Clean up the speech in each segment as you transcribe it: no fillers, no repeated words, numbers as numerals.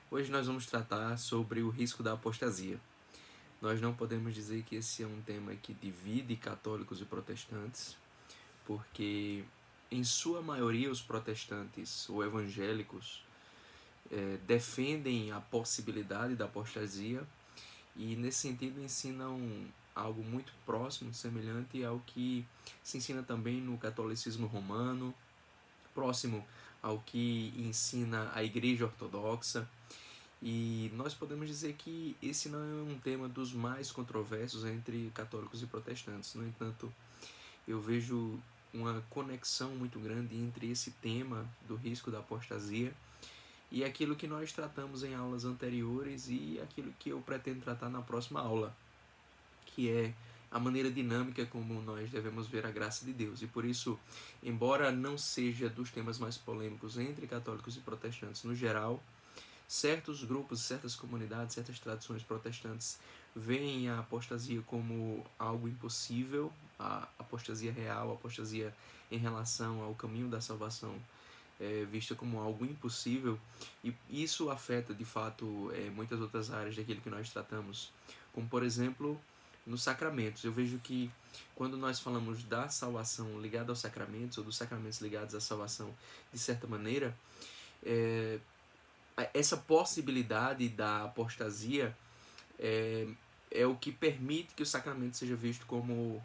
Hoje nós vamos tratar sobre o risco da apostasia. Nós não podemos dizer que esse é um tema que divide católicos e protestantes, porque em sua maioria os protestantes ou evangélicos defendem a possibilidade da apostasia e nesse sentido ensinam algo muito próximo, semelhante ao que se ensina também no catolicismo romano, próximo ao que ensina a Igreja Ortodoxa. E nós podemos dizer que esse não é um tema dos mais controversos entre católicos e protestantes. No entanto, eu vejo uma conexão muito grande entre esse tema do risco da apostasia e aquilo que nós tratamos em aulas anteriores e aquilo que eu pretendo tratar na próxima aula, que é a maneira dinâmica como nós devemos ver a graça de Deus. E por isso, embora não seja dos temas mais polêmicos entre católicos e protestantes no geral, certos grupos, certas comunidades, certas tradições protestantes veem a apostasia como algo impossível, a apostasia real, a apostasia em relação ao caminho da salvação vista como algo impossível, e isso afeta de fato muitas outras áreas daquilo que nós tratamos, como por exemplo nos sacramentos. Eu vejo que quando nós falamos da salvação ligada aos sacramentos, ou dos sacramentos ligados à salvação, de certa maneira, é, essa possibilidade da apostasia é, é o que permite que o sacramento seja visto como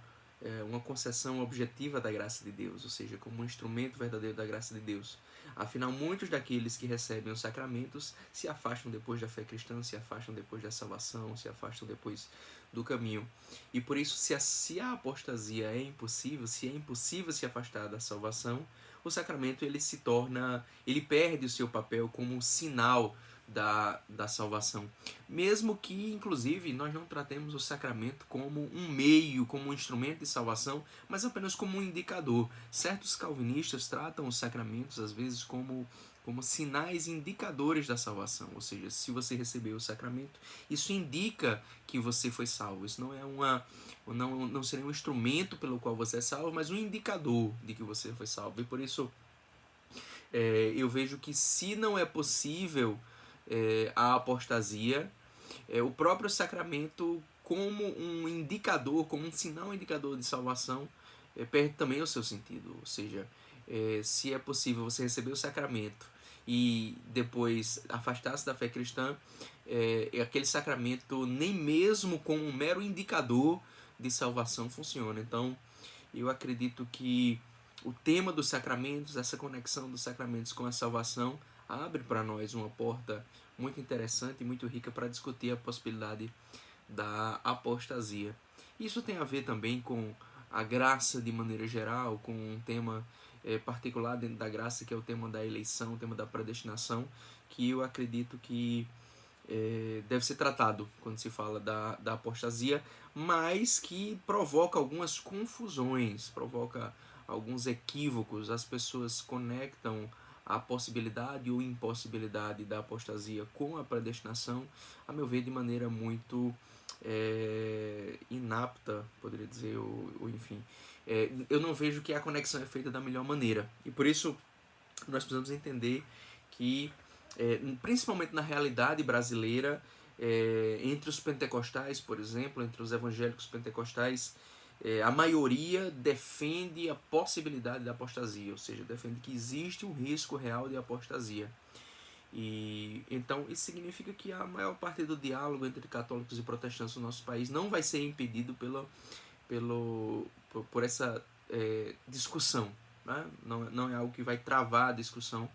uma concessão objetiva da graça de Deus, ou seja, como um instrumento verdadeiro da graça de Deus. Afinal, muitos daqueles que recebem os sacramentos se afastam depois da fé cristã, se afastam depois da salvação, se afastam depois do caminho. E por isso, se a apostasia é impossível, se é impossível se afastar da salvação, o sacramento ele perde o seu papel como um sinal da salvação. Mesmo que, inclusive, nós não tratemos o sacramento como um meio, como um instrumento de salvação, mas apenas como um indicador. Certos calvinistas tratam os sacramentos, às vezes, como sinais indicadores da salvação. Ou seja, se você recebeu o sacramento, isso indica que você foi salvo. Isso não seria um instrumento pelo qual você é salvo, mas um indicador de que você foi salvo. E por isso eu vejo que se não é possível a apostasia, o próprio sacramento como um indicador, como um sinal indicador de salvação, perde também o seu sentido. Ou seja, se é possível você receber o sacramento e depois afastar-se da fé cristã, aquele sacramento nem mesmo como um mero indicador de salvação funciona. Então, eu acredito que o tema dos sacramentos, essa conexão dos sacramentos com a salvação, abre para nós uma porta muito interessante e muito rica para discutir a possibilidade da apostasia. Isso tem a ver também com a graça de maneira geral, com um tema particular dentro da graça, que é o tema da eleição, o tema da predestinação, que eu acredito que deve ser tratado quando se fala da apostasia, mas que provoca algumas confusões, provoca alguns equívocos. As pessoas conectam a possibilidade ou impossibilidade da apostasia com a predestinação, a meu ver, de maneira muito inapta, poderia dizer, ou enfim. Eu não vejo que a conexão é feita da melhor maneira. E por isso nós precisamos entender que, principalmente na realidade brasileira, entre os pentecostais, por exemplo, entre os evangélicos pentecostais, a maioria defende a possibilidade da apostasia, ou seja, defende que existe um risco real de apostasia. E então isso significa que a maior parte do diálogo entre católicos e protestantes no nosso país não vai ser impedido por essa discussão. Né? Não é algo que vai travar a discussão,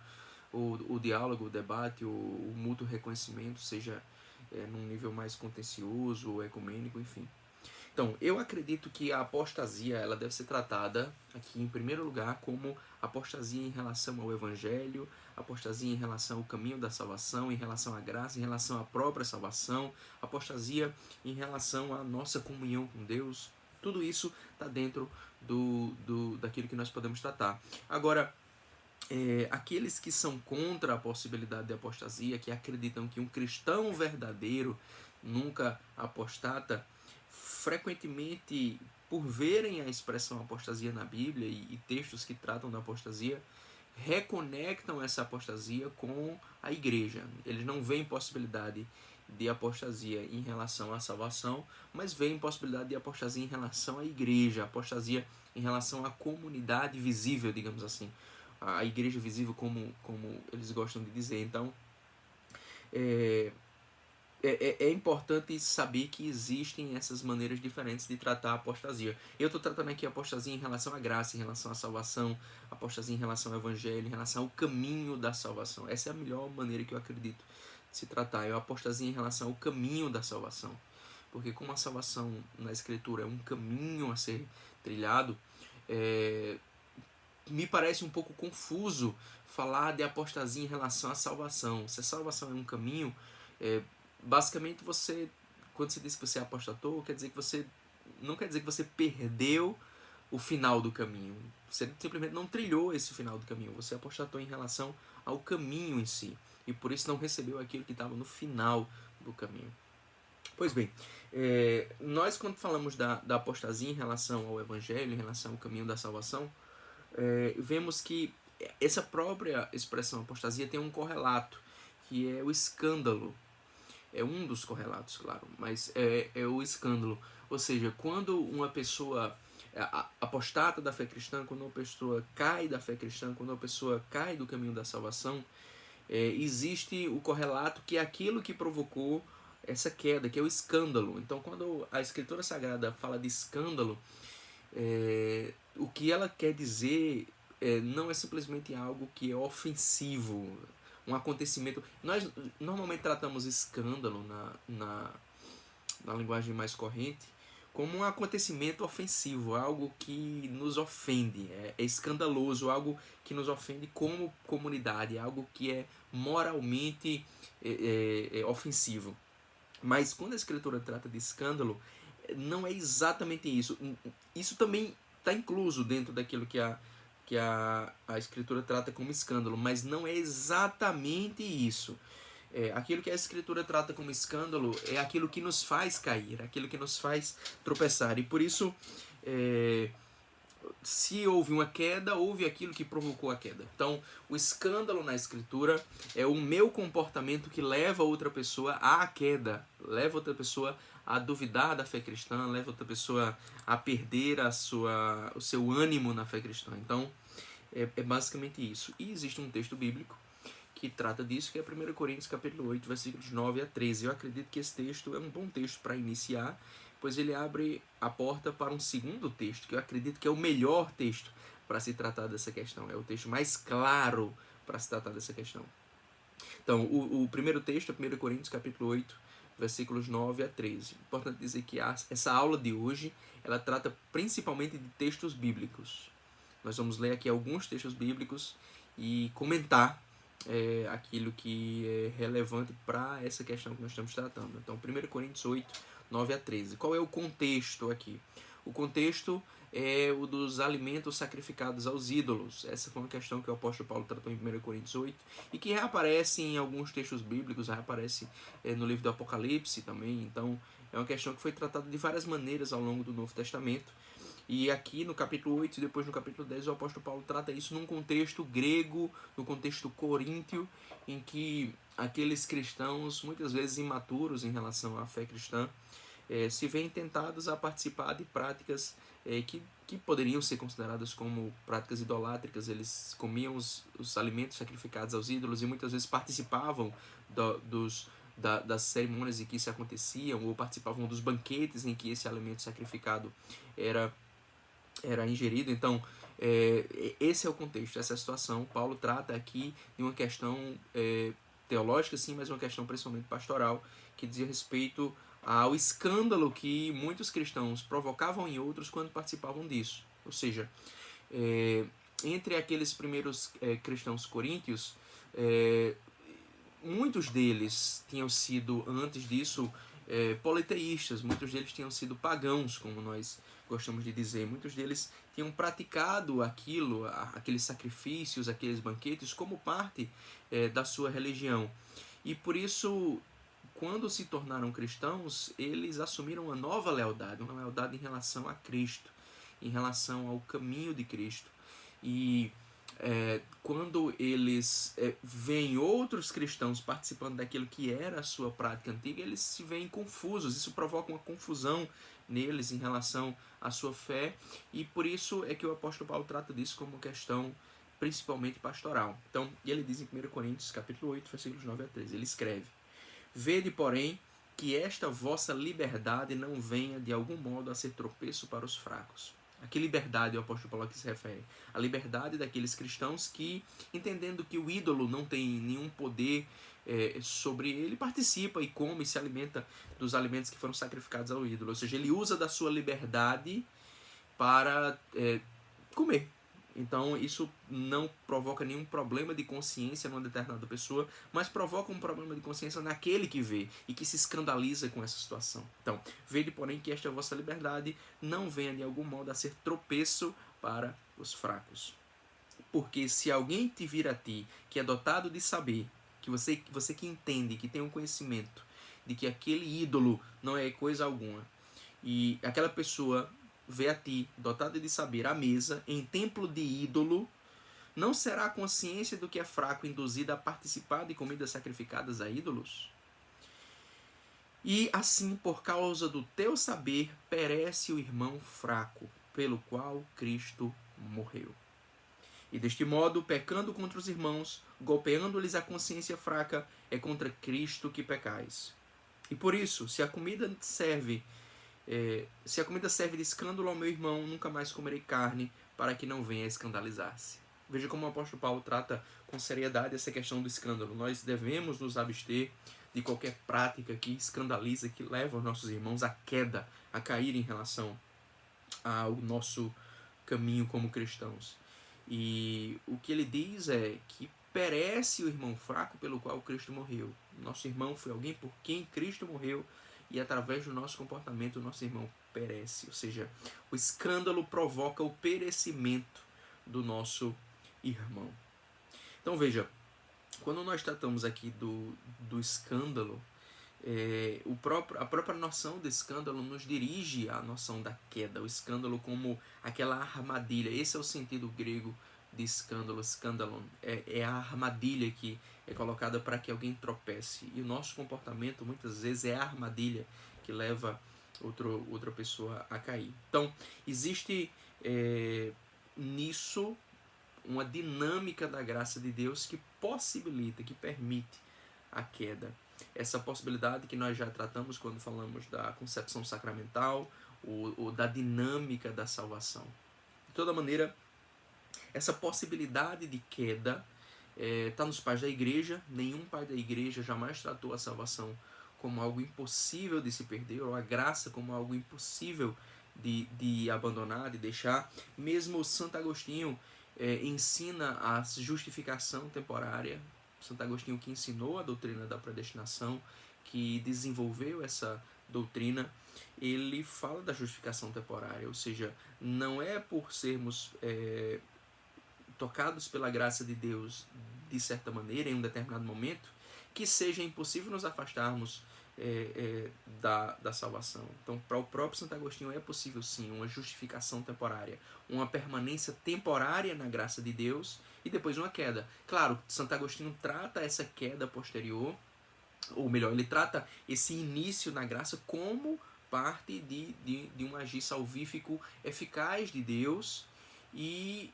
o diálogo, o debate, o mútuo reconhecimento, seja num nível mais contencioso, ecumênico, enfim. Então, eu acredito que a apostasia ela deve ser tratada aqui em primeiro lugar como apostasia em relação ao evangelho, apostasia em relação ao caminho da salvação, em relação à graça, em relação à própria salvação, apostasia em relação à nossa comunhão com Deus. Tudo isso está dentro daquilo que nós podemos tratar. Agora, aqueles que são contra a possibilidade de apostasia, que acreditam que um cristão verdadeiro nunca apostata, frequentemente, por verem a expressão apostasia na Bíblia e textos que tratam da apostasia, reconectam essa apostasia com a igreja. Eles não veem possibilidade de apostasia em relação à salvação, mas veem possibilidade de apostasia em relação à igreja, apostasia em relação à comunidade visível, digamos assim, a igreja visível, como eles gostam de dizer. Então, é importante saber que existem essas maneiras diferentes de tratar a apostasia. Eu estou tratando aqui a apostasia em relação à graça, em relação à salvação, apostasia em relação ao evangelho, em relação ao caminho da salvação. Essa é a melhor maneira que eu acredito de se tratar. É a apostasia em relação ao caminho da salvação. Porque como a salvação na escritura é um caminho a ser trilhado, me parece um pouco confuso falar de apostasia em relação à salvação. Se a salvação é um caminho, basicamente quando você diz que você apostatou, quer dizer que você não quer dizer que você perdeu o final do caminho. Você simplesmente não trilhou esse final do caminho. Você apostatou em relação ao caminho em si. E por isso não recebeu aquilo que estava no final do caminho. Pois bem, nós quando falamos da apostasia em relação ao evangelho, em relação ao caminho da salvação, vemos que essa própria expressão apostasia tem um correlato, que é o escândalo. É um dos correlatos, claro, mas é o escândalo. Ou seja, quando uma pessoa apostata da fé cristã, quando uma pessoa cai da fé cristã, quando uma pessoa cai do caminho da salvação, existe o correlato que é aquilo que provocou essa queda, que é o escândalo. Então, quando a Escritura Sagrada fala de escândalo, o que ela quer dizer não é simplesmente algo que é ofensivo, um acontecimento. Nós normalmente tratamos escândalo na linguagem mais corrente como um acontecimento ofensivo, algo que nos ofende, é escandaloso, algo que nos ofende como comunidade, algo que é moralmente ofensivo. Mas quando a escritura trata de escândalo, não é exatamente isso. Isso também está incluso dentro daquilo que a escritura trata como escândalo, mas não é exatamente isso. Aquilo que a escritura trata como escândalo é aquilo que nos faz cair, aquilo que nos faz tropeçar. E por isso, se houve uma queda, houve aquilo que provocou a queda. Então, o escândalo na escritura é o meu comportamento que leva outra pessoa à queda, leva outra pessoa a duvidar da fé cristã, leva outra pessoa a perder o seu ânimo na fé cristã. Então, é basicamente isso. E existe um texto bíblico que trata disso, que é 1 Coríntios capítulo 8, versículos 9 a 13. Eu acredito que esse texto é um bom texto para iniciar, pois ele abre a porta para um segundo texto, que eu acredito que é o melhor texto para se tratar dessa questão. É o texto mais claro para se tratar dessa questão. Então, o primeiro texto é 1 Coríntios capítulo 8, versículos 9 a 13. Importante dizer que essa aula de hoje, ela trata principalmente de textos bíblicos. Nós vamos ler aqui alguns textos bíblicos e comentar aquilo que é relevante para essa questão que nós estamos tratando. Então, 1 Coríntios 8, 9 a 13. Qual é o contexto aqui? O contexto é o dos alimentos sacrificados aos ídolos. Essa foi uma questão que o apóstolo Paulo tratou em 1 Coríntios 8 e que reaparece em alguns textos bíblicos, reaparece no livro do Apocalipse também. Então, é uma questão que foi tratada de várias maneiras ao longo do Novo Testamento. E aqui no capítulo 8 e depois no capítulo 10 o apóstolo Paulo trata isso num contexto grego, no contexto coríntio, em que aqueles cristãos, muitas vezes imaturos em relação à fé cristã, se veem tentados a participar de práticas que poderiam ser consideradas como práticas idolátricas. Eles comiam os alimentos sacrificados aos ídolos e muitas vezes participavam das cerimônias em que isso aconteciam, ou participavam dos banquetes em que esse alimento sacrificado era ingerido. Então, esse é o contexto, essa é a situação. Paulo trata aqui de uma questão teológica, sim, mas uma questão principalmente pastoral, que dizia respeito ao escândalo que muitos cristãos provocavam em outros quando participavam disso. Ou seja, entre aqueles primeiros cristãos coríntios, muitos deles tinham sido, antes disso, politeístas, muitos deles tinham sido pagãos, como nós gostamos de dizer. Muitos deles tinham praticado aqueles sacrifícios, aqueles banquetes, como parte da sua religião. E por isso, quando se tornaram cristãos, eles assumiram uma nova lealdade, uma lealdade em relação a Cristo, em relação ao caminho de Cristo. E quando eles veem outros cristãos participando daquilo que era a sua prática antiga, eles se veem confusos. Isso provoca uma confusão neles em relação à sua fé, e por isso é que o apóstolo Paulo trata disso como questão principalmente pastoral. Então, ele diz em 1 Coríntios capítulo 8, versículos 9 a 13, ele escreve: Vede, porém, que esta vossa liberdade não venha de algum modo a ser tropeço para os fracos. A que liberdade o apóstolo Paulo aqui se refere? A liberdade daqueles cristãos que, entendendo que o ídolo não tem nenhum poder sobre ele, participa e come e se alimenta dos alimentos que foram sacrificados ao ídolo. Ou seja, ele usa da sua liberdade para comer. Então isso não provoca nenhum problema de consciência numa determinada pessoa, mas provoca um problema de consciência naquele que vê e que se escandaliza com essa situação. Então, vede, porém, que esta vossa liberdade não venha de algum modo a ser tropeço para os fracos. Porque se alguém te vir a ti, que é dotado de saber, que você que entende, que tem um conhecimento de que aquele ídolo não é coisa alguma, e aquela pessoa vê a ti, dotado de saber, à mesa, em templo de ídolo, não será a consciência do que é fraco induzida a participar de comidas sacrificadas a ídolos? E assim, por causa do teu saber, perece o irmão fraco, pelo qual Cristo morreu. E deste modo, pecando contra os irmãos, golpeando-lhes a consciência fraca, é contra Cristo que pecais. E por isso, se a comida serve de escândalo ao meu irmão, nunca mais comerei carne, para que não venha a escandalizar-se. Veja como o apóstolo Paulo trata com seriedade essa questão do escândalo. Nós devemos nos abster de qualquer prática que escandaliza, que leva os nossos irmãos à queda, a cair em relação ao nosso caminho como cristãos. E o que ele diz é que perece o irmão fraco pelo qual Cristo morreu. Nosso irmão foi alguém por quem Cristo morreu, e através do nosso comportamento o nosso irmão perece. Ou seja, o escândalo provoca o perecimento do nosso irmão. Então veja, quando nós tratamos aqui do escândalo, a própria noção de escândalo nos dirige à noção da queda. O escândalo como aquela armadilha. Esse é o sentido grego de escândalo. Scandalon é a armadilha que é colocada para que alguém tropece. E o nosso comportamento muitas vezes é a armadilha que leva outra pessoa a cair. Então, existe nisso uma dinâmica da graça de Deus que possibilita, que permite a queda. Essa possibilidade que nós já tratamos quando falamos da concepção sacramental ou da dinâmica da salvação. De toda maneira, essa possibilidade de queda está nos pais da igreja. Nenhum pai da igreja jamais tratou a salvação como algo impossível de se perder, ou a graça como algo impossível de abandonar, de deixar. Mesmo Santo Agostinho ensina a justificação temporária. Santo Agostinho, que ensinou a doutrina da predestinação, que desenvolveu essa doutrina, ele fala da justificação temporária, ou seja, não é por sermos tocados pela graça de Deus de certa maneira, em um determinado momento, que seja impossível nos afastarmos da salvação. Então, para o próprio Santo Agostinho é possível sim uma justificação temporária, uma permanência temporária na graça de Deus e depois uma queda. Claro, Santo Agostinho trata essa queda posterior, ou melhor, ele trata esse início na graça como parte de um agir salvífico eficaz de Deus, e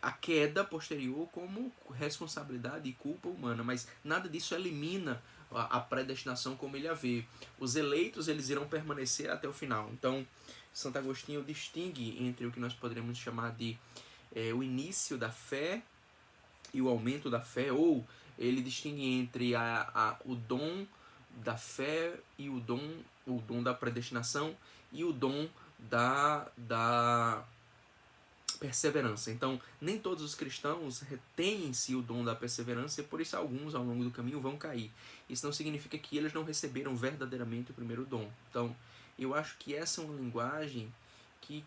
a queda posterior como responsabilidade e culpa humana, mas nada disso elimina a predestinação como ele a vê. Os eleitos, eles irão permanecer até o final. Então, Santo Agostinho distingue entre o que nós poderíamos chamar de o início da fé e o aumento da fé, ou ele distingue entre o dom da fé e o dom da predestinação e o dom da perseverança. Então, nem todos os cristãos retêm em si o dom da perseverança, e por isso alguns ao longo do caminho vão cair. Isso não significa que eles não receberam verdadeiramente o primeiro dom. Então, eu acho que essa é uma linguagem que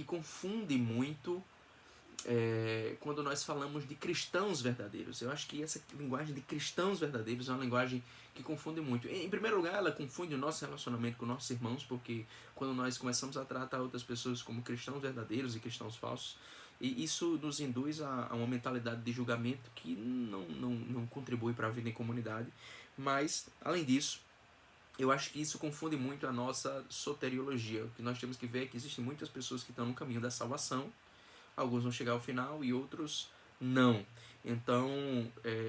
confunde muito quando nós falamos de cristãos verdadeiros. Eu acho que essa linguagem de cristãos verdadeiros é uma linguagem que confunde muito. Em primeiro lugar, ela confunde o nosso relacionamento com nossos irmãos, porque quando nós começamos a tratar outras pessoas como cristãos verdadeiros e cristãos falsos, E isso nos induz a uma mentalidade de julgamento que não contribui para a vida em comunidade. Mas, além disso, eu acho que isso confunde muito a nossa soteriologia. O que nós temos que ver é que existem muitas pessoas que estão no caminho da salvação. Alguns vão chegar ao final e outros não. Então,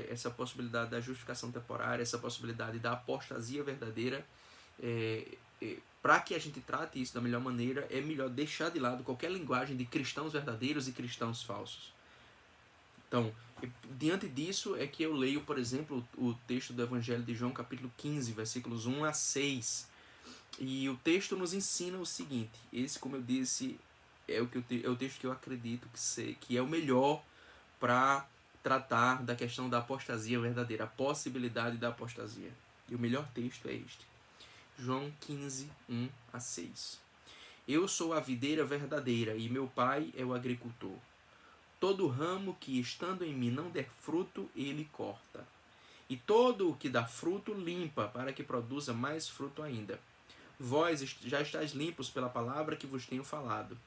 essa possibilidade da justificação temporária, essa possibilidade da apostasia verdadeira, para que a gente trate isso da melhor maneira, é melhor deixar de lado qualquer linguagem de cristãos verdadeiros e cristãos falsos. Então, diante disso é que eu leio, por exemplo, o texto do Evangelho de João, capítulo 15, versículos 1 a 6. E o texto nos ensina o seguinte: esse, como eu disse, é o texto que eu acredito que é o melhor para tratar da questão da apostasia verdadeira, a possibilidade da apostasia. E o melhor texto é este. João 15, 1 a 6. Eu sou a videira verdadeira e meu pai é o agricultor. Todo ramo que estando em mim não der fruto, ele corta. E todo o que dá fruto, limpa, para que produza mais fruto ainda. Vós já estáis limpos pela palavra que vos tenho falado.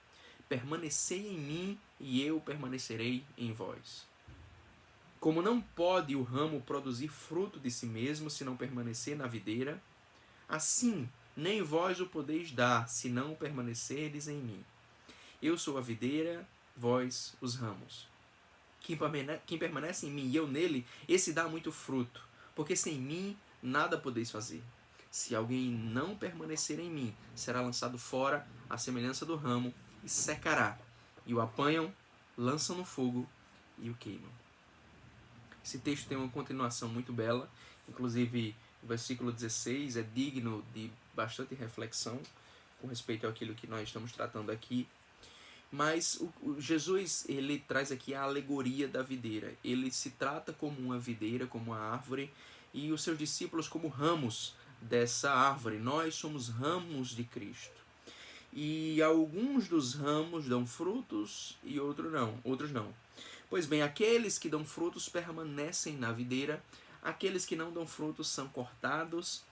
Permanecei em mim e eu permanecerei em vós. Como não pode o ramo produzir fruto de si mesmo se não permanecer na videira, assim nem vós o podeis dar se não permanecerdes em mim. Eu sou a videira, vós os ramos. Quem permanece em mim e eu nele, esse dá muito fruto, porque sem mim nada podeis fazer. Se alguém não permanecer em mim, será lançado fora à semelhança do ramo e secará. E o apanham, lançam no fogo e o queimam. Esse texto tem uma continuação muito bela, inclusive o versículo 16 é digno de bastante reflexão com respeito àquilo que nós estamos tratando aqui. Mas Jesus, ele traz aqui a alegoria da videira. Ele se trata como uma videira, como uma árvore, e os seus discípulos como ramos dessa árvore. Nós somos ramos de Cristo. E alguns dos ramos dão frutos e outros não. Pois bem, aqueles que dão frutos permanecem na videira, aqueles que não dão frutos são cortados,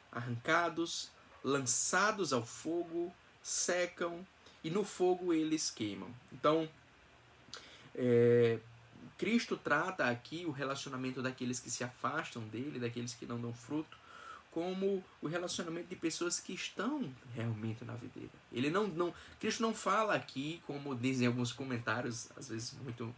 arrancados, lançados ao fogo, secam, e no fogo eles queimam. Então, Cristo trata aqui o relacionamento daqueles que se afastam dele, daqueles que não dão fruto, como o relacionamento de pessoas que estão realmente na videira. Cristo não fala aqui, como dizem alguns comentários, às vezes muito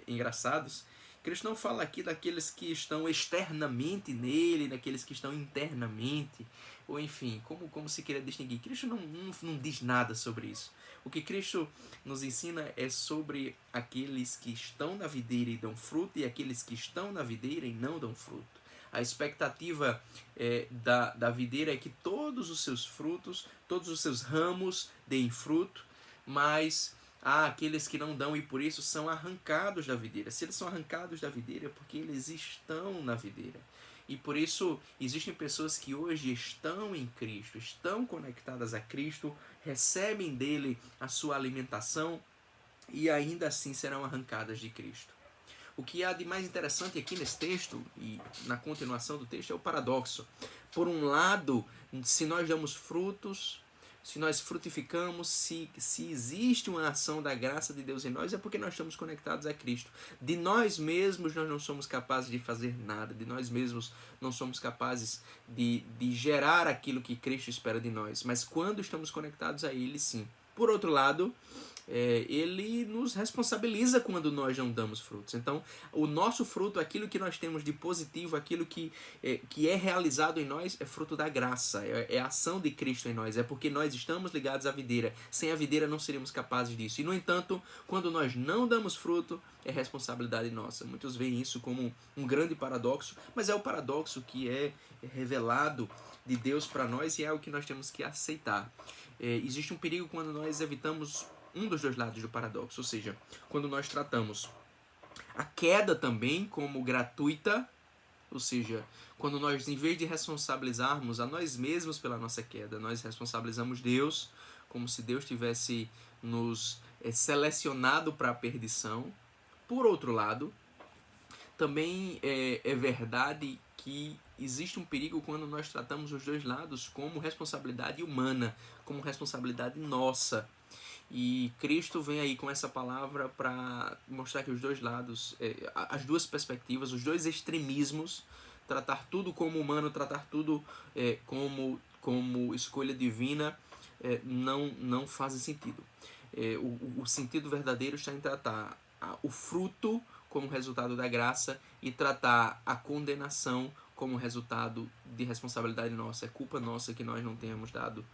engraçados, Cristo não fala aqui daqueles que estão externamente nele, daqueles que estão internamente, ou enfim, como se queira distinguir. Cristo não diz nada sobre isso. O que Cristo nos ensina é sobre aqueles que estão na videira e dão fruto e aqueles que estão na videira e não dão fruto. A expectativa da videira é que todos os seus frutos, todos os seus ramos deem fruto, mas há aqueles que não dão e por isso são arrancados da videira. Se eles são arrancados da videira é porque eles estão na videira. E por isso existem pessoas que hoje estão em Cristo, estão conectadas a Cristo, recebem dele a sua alimentação e ainda assim serão arrancadas de Cristo. O que há de mais interessante aqui nesse texto e na continuação do texto é o paradoxo. Por um lado, se nós damos frutos, se nós frutificamos, se existe uma ação da graça de Deus em nós, é porque nós estamos conectados a Cristo. De nós mesmos nós não somos capazes de fazer nada, de nós mesmos não somos capazes de gerar aquilo que Cristo espera de nós, mas quando estamos conectados a Ele, sim. Por outro lado, ele nos responsabiliza quando nós não damos frutos. Então, o nosso fruto, aquilo que nós temos de positivo, aquilo que é realizado em nós, é fruto da graça, é a ação de Cristo em nós, é porque nós estamos ligados à videira. Sem a videira não seríamos capazes disso. E, no entanto, quando nós não damos fruto, é responsabilidade nossa. Muitos veem isso como um grande paradoxo, mas é o paradoxo que é revelado de Deus para nós e é o que nós temos que aceitar. Existe um perigo quando nós evitamos um dos dois lados do paradoxo, ou seja, quando nós tratamos a queda também como gratuita, ou seja, quando nós, em vez de responsabilizarmos a nós mesmos pela nossa queda, nós responsabilizamos Deus, como se Deus tivesse nos selecionado para a perdição. Por outro lado, também é verdade que existe um perigo quando nós tratamos os dois lados como responsabilidade humana, como responsabilidade nossa. E Cristo vem aí com essa palavra para mostrar que os dois lados, as duas perspectivas, os dois extremismos, tratar tudo como humano, tratar tudo como escolha divina, não fazem sentido. O sentido verdadeiro está em tratar o fruto como resultado da graça e tratar a condenação como resultado de responsabilidade nossa. É culpa nossa que nós não tenhamos dado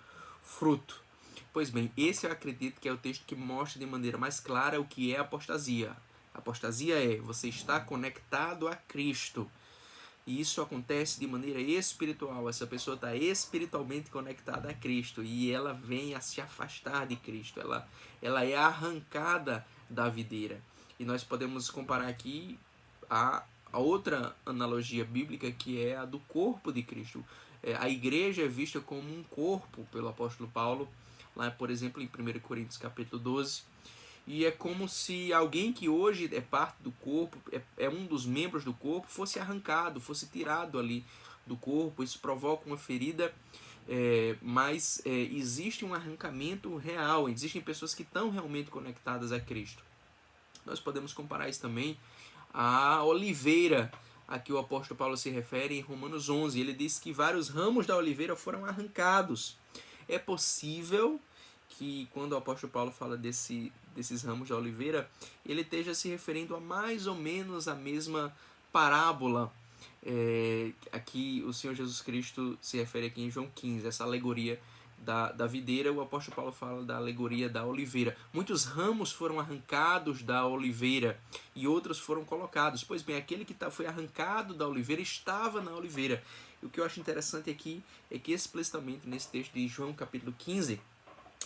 fruto. Pois bem, esse eu acredito que é o texto que mostra de maneira mais clara o que é apostasia. Apostasia é você estar conectado a Cristo. E isso acontece de maneira espiritual. Essa pessoa está espiritualmente conectada a Cristo e ela vem a se afastar de Cristo. Ela é arrancada da videira. E nós podemos comparar aqui a outra analogia bíblica, que é a do corpo de Cristo. A igreja é vista como um corpo pelo apóstolo Paulo, lá, por exemplo, em 1 Coríntios capítulo 12. E é como se alguém que hoje é parte do corpo, é um dos membros do corpo, fosse arrancado, fosse tirado ali do corpo. Isso provoca uma ferida, mas existe um arrancamento real. Existem pessoas que estão realmente conectadas a Cristo. Nós podemos comparar isso também à oliveira a que o apóstolo Paulo se refere em Romanos 11. Ele diz que vários ramos da oliveira foram arrancados. É possível que quando o apóstolo Paulo fala desses ramos da oliveira, ele esteja se referindo a mais ou menos a mesma parábola a que o Senhor Jesus Cristo se refere aqui em João 15, essa alegoria da videira. O apóstolo Paulo fala da alegoria da oliveira. Muitos ramos foram arrancados da oliveira e outros foram colocados. Pois bem, aquele que foi arrancado da oliveira estava na oliveira. E o que eu acho interessante aqui é que explicitamente nesse texto de João capítulo 15,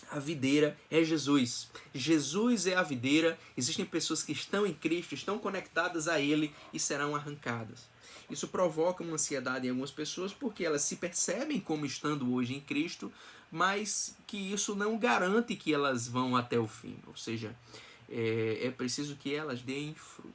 a videira é Jesus. Jesus é a videira. Existem pessoas que estão em Cristo, estão conectadas a Ele e serão arrancadas. Isso provoca uma ansiedade em algumas pessoas porque elas se percebem como estando hoje em Cristo, mas que isso não garante que elas vão até o fim. Ou seja, é preciso que elas deem fruto.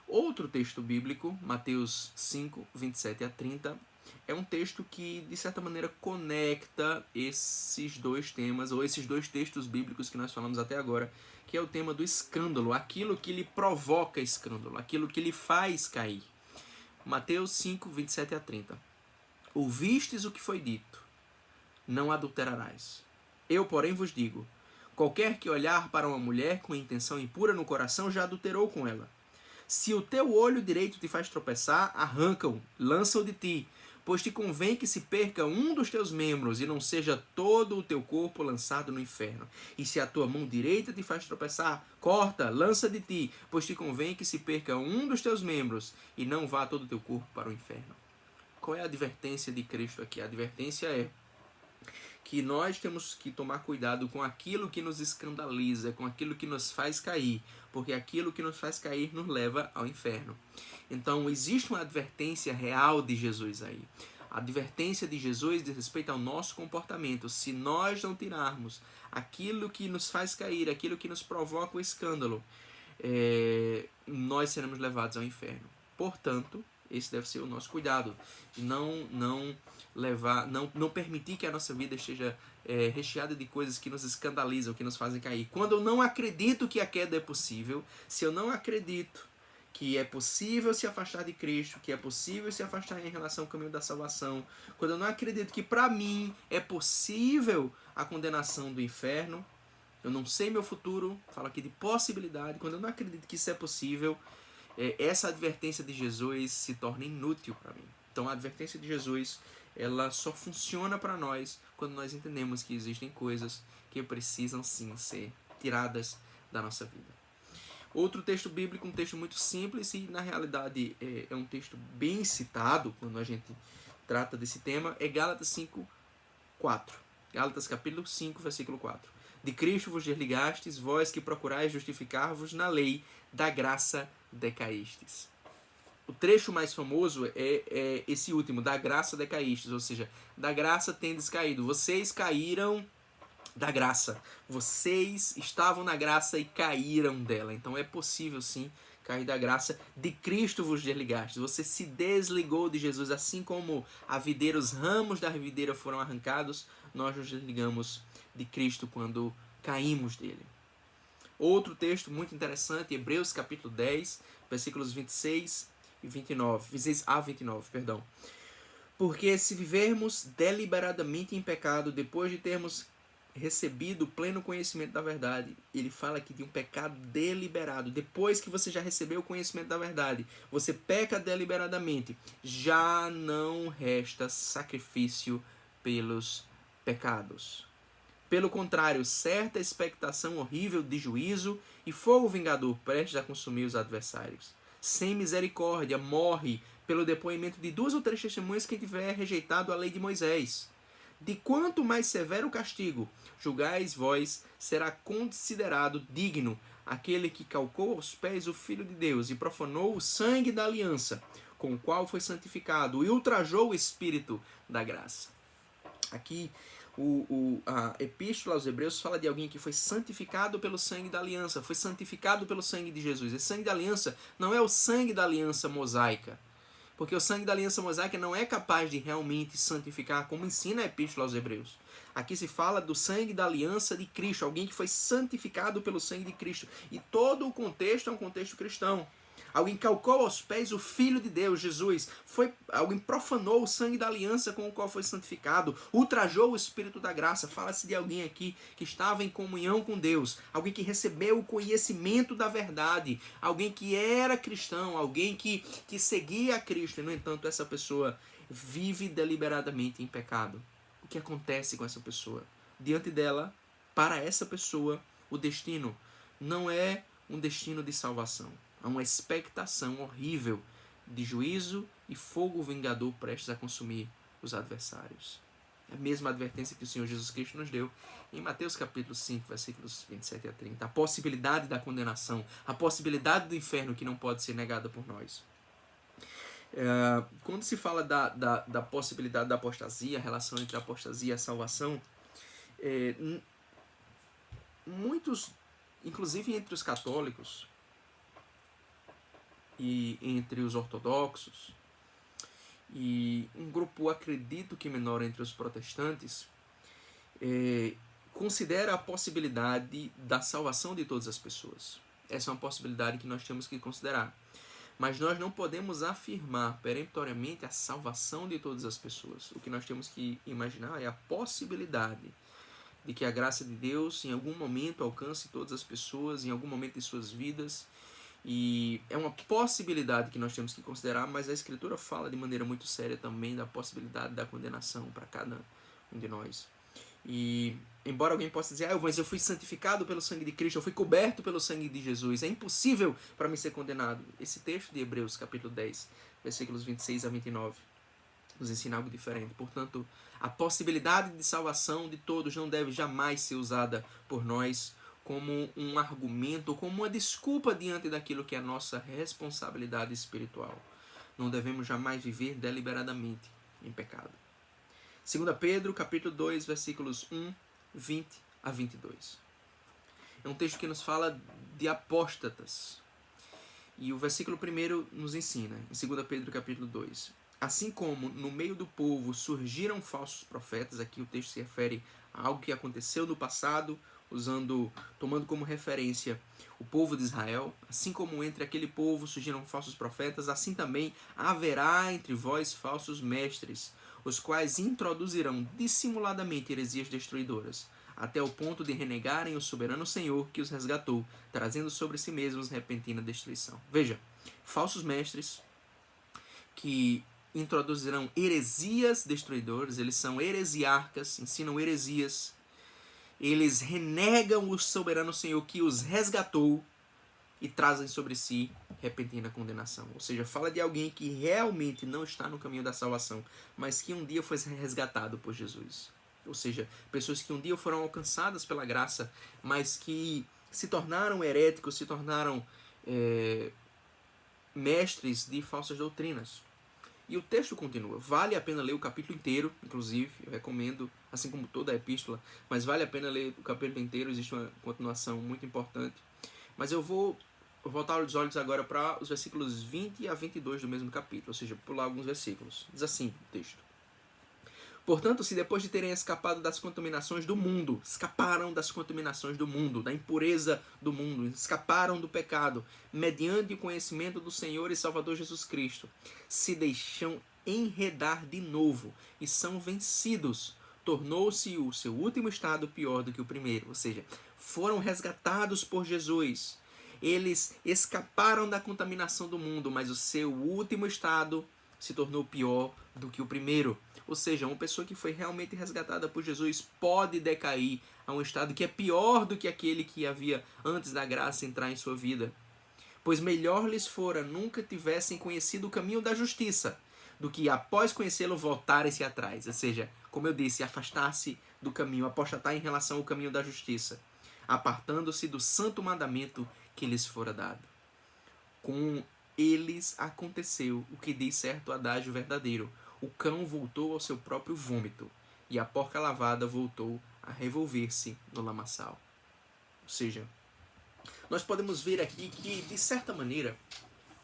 Outro texto bíblico, Mateus 5, 27 a 30, é um texto que, de certa maneira, conecta esses dois temas, ou esses dois textos bíblicos que nós falamos até agora, que é o tema do escândalo, aquilo que lhe provoca escândalo, aquilo que lhe faz cair. Mateus 5, 27 a 30. Ouvistes o que foi dito, não adulterarás. Eu, porém, vos digo, qualquer que olhar para uma mulher com intenção impura no coração já adulterou com ela. Se o teu olho direito te faz tropeçar, arranca-o, lança-o de ti, pois te convém que se perca um dos teus membros e não seja todo o teu corpo lançado no inferno. E se a tua mão direita te faz tropeçar, corta, lança de ti, pois te convém que se perca um dos teus membros e não vá todo o teu corpo para o inferno. Qual é a advertência de Cristo aqui? A advertência é que nós temos que tomar cuidado com aquilo que nos escandaliza, com aquilo que nos faz cair, porque aquilo que nos faz cair nos leva ao inferno. Então, existe uma advertência real de Jesus aí. A advertência de Jesus diz respeito ao nosso comportamento. Se nós não tirarmos aquilo que nos faz cair, aquilo que nos provoca o escândalo, nós seremos levados ao inferno. Portanto, esse deve ser o nosso cuidado, de não permitir que a nossa vida esteja recheada de coisas que nos escandalizam, que nos fazem cair. Quando eu não acredito que a queda é possível, se eu não acredito que é possível se afastar de Cristo, que é possível se afastar em relação ao caminho da salvação, quando eu não acredito que para mim é possível a condenação do inferno, eu não sei meu futuro, falo aqui de possibilidade, quando eu não acredito que isso é possível, essa advertência de Jesus se torna inútil para mim. Então a advertência de Jesus, ela só funciona para nós quando nós entendemos que existem coisas que precisam sim ser tiradas da nossa vida. Outro texto bíblico, um texto muito simples e na realidade é um texto bem citado quando a gente trata desse tema, é Gálatas 5, 4. Gálatas capítulo 5, versículo 4. De Cristo vos desligastes, vós que procurais justificar-vos na lei, da graça decaístes. O trecho mais famoso é esse último, da graça decaístes, ou seja, da graça tendes caído. Vocês caíram da graça. Vocês estavam na graça e caíram dela. Então é possível sim cair da graça. De Cristo vos desligastes. Você se desligou de Jesus, assim como a videira, os ramos da videira foram arrancados, nós nos desligamos de Cristo quando caímos dele. Outro texto muito interessante, Hebreus capítulo 10, versículos 26 e 29, 26 a 29, perdão. Porque se vivermos deliberadamente em pecado, depois de termos recebido o pleno conhecimento da verdade, ele fala aqui de um pecado deliberado. Depois que você já recebeu o conhecimento da verdade, você peca deliberadamente, já não resta sacrifício pelos pecados. Pelo contrário, certa expectação horrível de juízo e fogo vingador prestes a consumir os adversários. Sem misericórdia, morre pelo depoimento de 2 ou 3 testemunhas quem tiver rejeitado a lei de Moisés. De quanto mais severo o castigo, julgais vós, será considerado digno aquele que calcou aos pés o Filho de Deus e profanou o sangue da aliança, com o qual foi santificado, e ultrajou o Espírito da graça. Aqui, a Epístola aos Hebreus fala de alguém que foi santificado pelo sangue da aliança, foi santificado pelo sangue de Jesus. Esse sangue da aliança não é o sangue da aliança mosaica, porque o sangue da aliança mosaica não é capaz de realmente santificar, como ensina a Epístola aos Hebreus. Aqui se fala do sangue da aliança de Cristo, alguém que foi santificado pelo sangue de Cristo. E todo o contexto é um contexto cristão. Alguém calcou aos pés o Filho de Deus, Jesus. Alguém profanou o sangue da aliança com o qual foi santificado. Ultrajou o Espírito da graça. Fala-se de alguém aqui que estava em comunhão com Deus. Alguém que recebeu o conhecimento da verdade. Alguém que era cristão. Alguém que seguia a Cristo. E, no entanto, essa pessoa vive deliberadamente em pecado. O que acontece com essa pessoa? Diante dela, para essa pessoa, o destino não é um destino de salvação. Há uma expectação horrível de juízo e fogo vingador prestes a consumir os adversários. É a mesma advertência que o Senhor Jesus Cristo nos deu em Mateus capítulo 5, versículos 27 a 30. A possibilidade da condenação, a possibilidade do inferno que não pode ser negada por nós. Quando se fala da possibilidade da apostasia, a relação entre a apostasia e a salvação, muitos, inclusive entre os católicos, e entre os ortodoxos, e um grupo, acredito que menor, entre os protestantes, considera a possibilidade da salvação de todas as pessoas. Essa é uma possibilidade que nós temos que considerar. Mas nós não podemos afirmar peremptoriamente a salvação de todas as pessoas. O que nós temos que imaginar é a possibilidade de que a graça de Deus em algum momento alcance todas as pessoas, em algum momento de suas vidas. E é uma possibilidade que nós temos que considerar, mas a Escritura fala de maneira muito séria também da possibilidade da condenação para cada um de nós. E embora alguém possa dizer, mas eu fui santificado pelo sangue de Cristo, eu fui coberto pelo sangue de Jesus, é impossível para mim ser condenado. Esse texto de Hebreus, capítulo 10, versículos 26 a 29, nos ensina algo diferente. Portanto, a possibilidade de salvação de todos não deve jamais ser usada por nós como um argumento, como uma desculpa diante daquilo que é a nossa responsabilidade espiritual. Não devemos jamais viver deliberadamente em pecado. 2 Pedro, capítulo 2, versículos 1, 20 a 22. É um texto que nos fala de apóstatas. E o versículo 1 nos ensina, em 2 Pedro, capítulo 2. Assim como no meio do povo surgiram falsos profetas, aqui o texto se refere a algo que aconteceu no passado, tomando como referência o povo de Israel, assim como entre aquele povo surgiram falsos profetas, assim também haverá entre vós falsos mestres, os quais introduzirão dissimuladamente heresias destruidoras, até o ponto de renegarem o soberano Senhor que os resgatou, trazendo sobre si mesmos repentina destruição. Veja, falsos mestres que introduzirão heresias destruidoras, eles são heresiarcas, ensinam heresias, eles renegam o soberano Senhor que os resgatou e trazem sobre si repentina condenação. Ou seja, fala de alguém que realmente não está no caminho da salvação, mas que um dia foi resgatado por Jesus. Ou seja, pessoas que um dia foram alcançadas pela graça, mas que se tornaram heréticos, se tornaram mestres de falsas doutrinas. E o texto continua. Vale a pena ler o capítulo inteiro, inclusive, eu recomendo, assim como toda a epístola, mas vale a pena ler o capítulo inteiro, existe uma continuação muito importante. Mas eu vou voltar os olhos agora para os versículos 20 a 22 do mesmo capítulo, ou seja, pular alguns versículos. Diz assim o texto. Portanto, se depois de terem escapado das contaminações do mundo, escaparam das contaminações do mundo, da impureza do mundo, escaparam do pecado, mediante o conhecimento do Senhor e Salvador Jesus Cristo, se deixam enredar de novo e são vencidos, tornou-se o seu último estado pior do que o primeiro, ou seja, foram resgatados por Jesus. Eles escaparam da contaminação do mundo, mas o seu último estado se tornou pior do que o primeiro. Ou seja, uma pessoa que foi realmente resgatada por Jesus pode decair a um estado que é pior do que aquele que havia antes da graça entrar em sua vida. Pois melhor lhes fora nunca tivessem conhecido o caminho da justiça, do que após conhecê-lo voltarem-se atrás. Ou seja, como eu disse, afastar-se do caminho, apostatar em relação ao caminho da justiça, apartando-se do santo mandamento que lhes fora dado. Com eles aconteceu o que diz certo adágio verdadeiro: o cão voltou ao seu próprio vômito, e a porca lavada voltou a revolver-se no lamaçal. Ou seja, nós podemos ver aqui que, de certa maneira,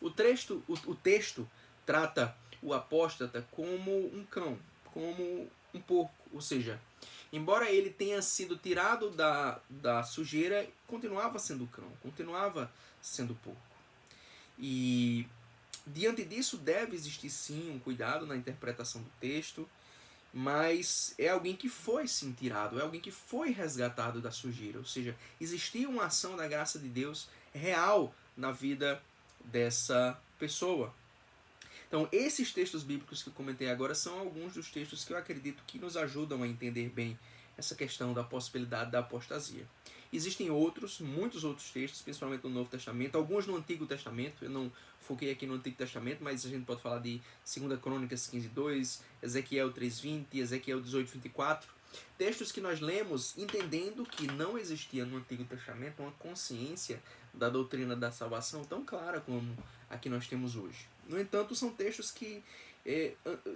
o texto trata o apóstata como um cão, como um porco. Ou seja, embora ele tenha sido tirado da sujeira, continuava sendo cão, continuava sendo porco. E diante disso deve existir sim um cuidado na interpretação do texto, mas é alguém que foi sim tirado, é alguém que foi resgatado da sujeira, ou seja, existia uma ação da graça de Deus real na vida dessa pessoa. Então, esses textos bíblicos que eu comentei agora são alguns dos textos que eu acredito que nos ajudam a entender bem essa questão da possibilidade da apostasia. Existem outros, muitos outros textos, principalmente no Novo Testamento, alguns no Antigo Testamento. Eu não foquei aqui no Antigo Testamento, mas a gente pode falar de 2 Crônicas 15:2, Ezequiel 3:20, Ezequiel 18:24. Textos que nós lemos entendendo que não existia no Antigo Testamento uma consciência da doutrina da salvação tão clara como a que nós temos hoje. No entanto, são textos que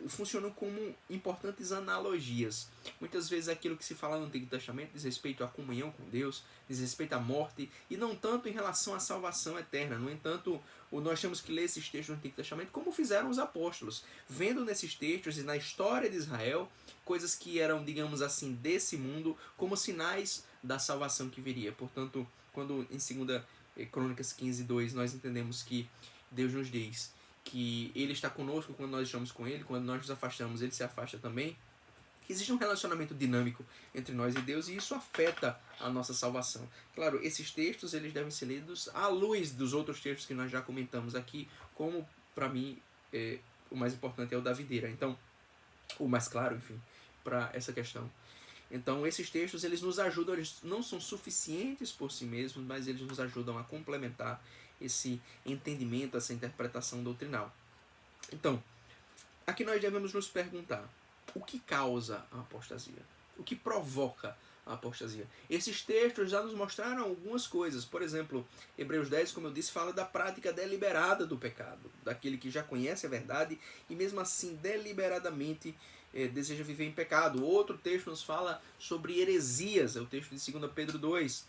funcionam como importantes analogias. Muitas vezes aquilo que se fala no Antigo Testamento diz respeito à comunhão com Deus, diz respeito à morte, e não tanto em relação à salvação eterna. No entanto, nós temos que ler esses textos do Antigo Testamento como fizeram os apóstolos, vendo nesses textos e na história de Israel coisas que eram, digamos assim, desse mundo, como sinais da salvação que viria. Portanto, quando em 2 Crônicas 15:2 nós entendemos que Deus nos diz que Ele está conosco quando nós estamos com Ele, quando nós nos afastamos, Ele se afasta também. Existe um relacionamento dinâmico entre nós e Deus, e isso afeta a nossa salvação. Claro, esses textos eles devem ser lidos à luz dos outros textos que nós já comentamos aqui, como, para mim, o mais importante é o da videira. Então, o mais claro, enfim, para essa questão. Então, esses textos eles nos ajudam, eles não são suficientes por si mesmos, mas eles nos ajudam a complementar esse entendimento, essa interpretação doutrinal. Então, aqui nós devemos nos perguntar: o que causa a apostasia? O que provoca a apostasia? Esses textos já nos mostraram algumas coisas. Por exemplo, Hebreus 10, como eu disse, fala da prática deliberada do pecado, daquele que já conhece a verdade e mesmo assim deliberadamente deseja viver em pecado. Outro texto nos fala sobre heresias, é o texto de 2 Pedro 2.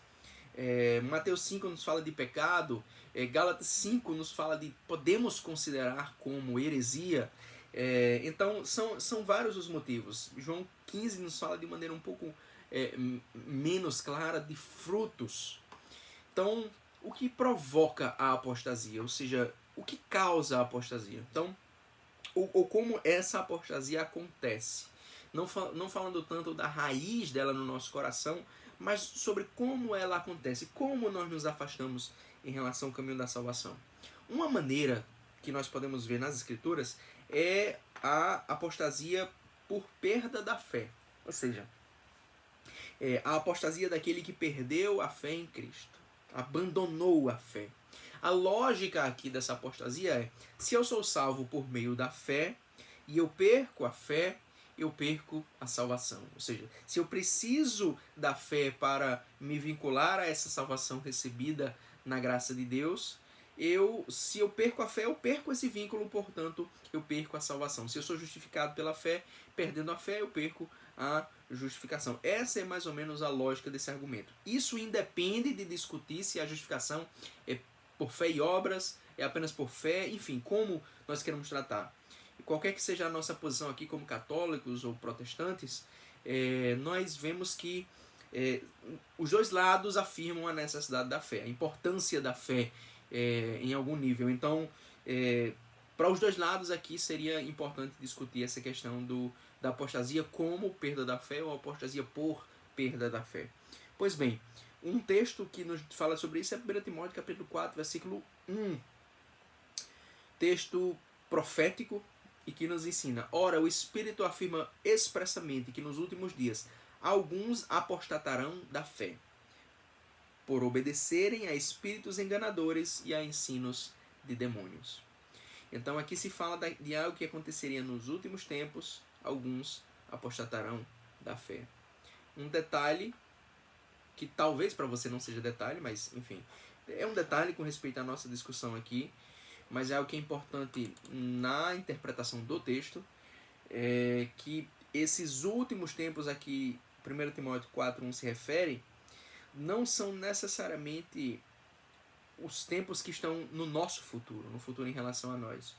Mateus 5 nos fala de pecado, Gálatas 5 nos fala de podemos considerar como heresia. Então são vários os motivos. João 15 nos fala de maneira um pouco menos clara de frutos. Então, o que provoca a apostasia? Ou seja, o que causa a apostasia? Então, ou como essa apostasia acontece. Não falando tanto da raiz dela no nosso coração, mas sobre como ela acontece, como nós nos afastamos em relação ao caminho da salvação. Uma maneira que nós podemos ver nas Escrituras é a apostasia por perda da fé. Ou seja, a apostasia daquele que perdeu a fé em Cristo, abandonou a fé. A lógica aqui dessa apostasia é: se eu sou salvo por meio da fé e eu perco a fé, eu perco a salvação. Ou seja, se eu preciso da fé para me vincular a essa salvação recebida na graça de Deus, se eu perco a fé, eu perco esse vínculo, portanto, eu perco a salvação. Se eu sou justificado pela fé, perdendo a fé, eu perco a justificação. Essa é mais ou menos a lógica desse argumento. Isso independe de discutir se a justificação é por fé e obras, é apenas por fé, enfim, como nós queremos tratar. qualquer que seja a nossa posição aqui como católicos ou protestantes, nós vemos que os dois lados afirmam a necessidade da fé, a importância da fé em algum nível. Então, para os dois lados aqui seria importante discutir essa questão da apostasia como perda da fé ou apostasia por perda da fé. Pois bem, um texto que nos fala sobre isso é 1 Timóteo capítulo 4, versículo 1. Texto profético e que nos ensina: ora, o Espírito afirma expressamente que nos últimos dias alguns apostatarão da fé, por obedecerem a espíritos enganadores e a ensinos de demônios. Então aqui se fala de algo que aconteceria nos últimos tempos, alguns apostatarão da fé. Um detalhe que talvez para você não seja detalhe, mas enfim, é um detalhe com respeito à nossa discussão aqui, mas é algo que é importante na interpretação do texto, que esses últimos tempos aqui, 1 Timóteo 4:1 se refere, não são necessariamente os tempos que estão no nosso futuro, no futuro em relação a nós.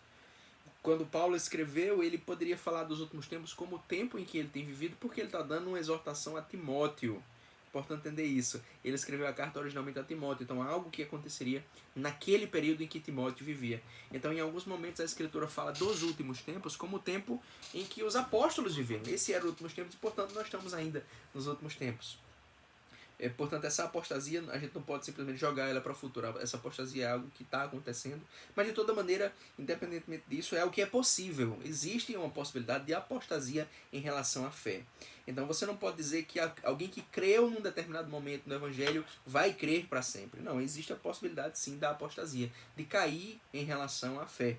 Quando Paulo escreveu, ele poderia falar dos últimos tempos como o tempo em que ele tem vivido, porque ele está dando uma exortação a Timóteo. Importante entender isso. Ele escreveu a carta originalmente a Timóteo, então algo que aconteceria naquele período em que Timóteo vivia. Então, em alguns momentos, a Escritura fala dos últimos tempos como o tempo em que os apóstolos viveram. Esse era os últimos tempos e, portanto, nós estamos ainda nos últimos tempos. Portanto, essa apostasia, a gente não pode simplesmente jogar ela para o futuro. Essa apostasia é algo que está acontecendo. Mas, de toda maneira, independentemente disso, é o que é possível. Existe uma possibilidade de apostasia em relação à fé. Então, você não pode dizer que alguém que creu num determinado momento no Evangelho vai crer para sempre. Não, existe a possibilidade, sim, da apostasia, de cair em relação à fé.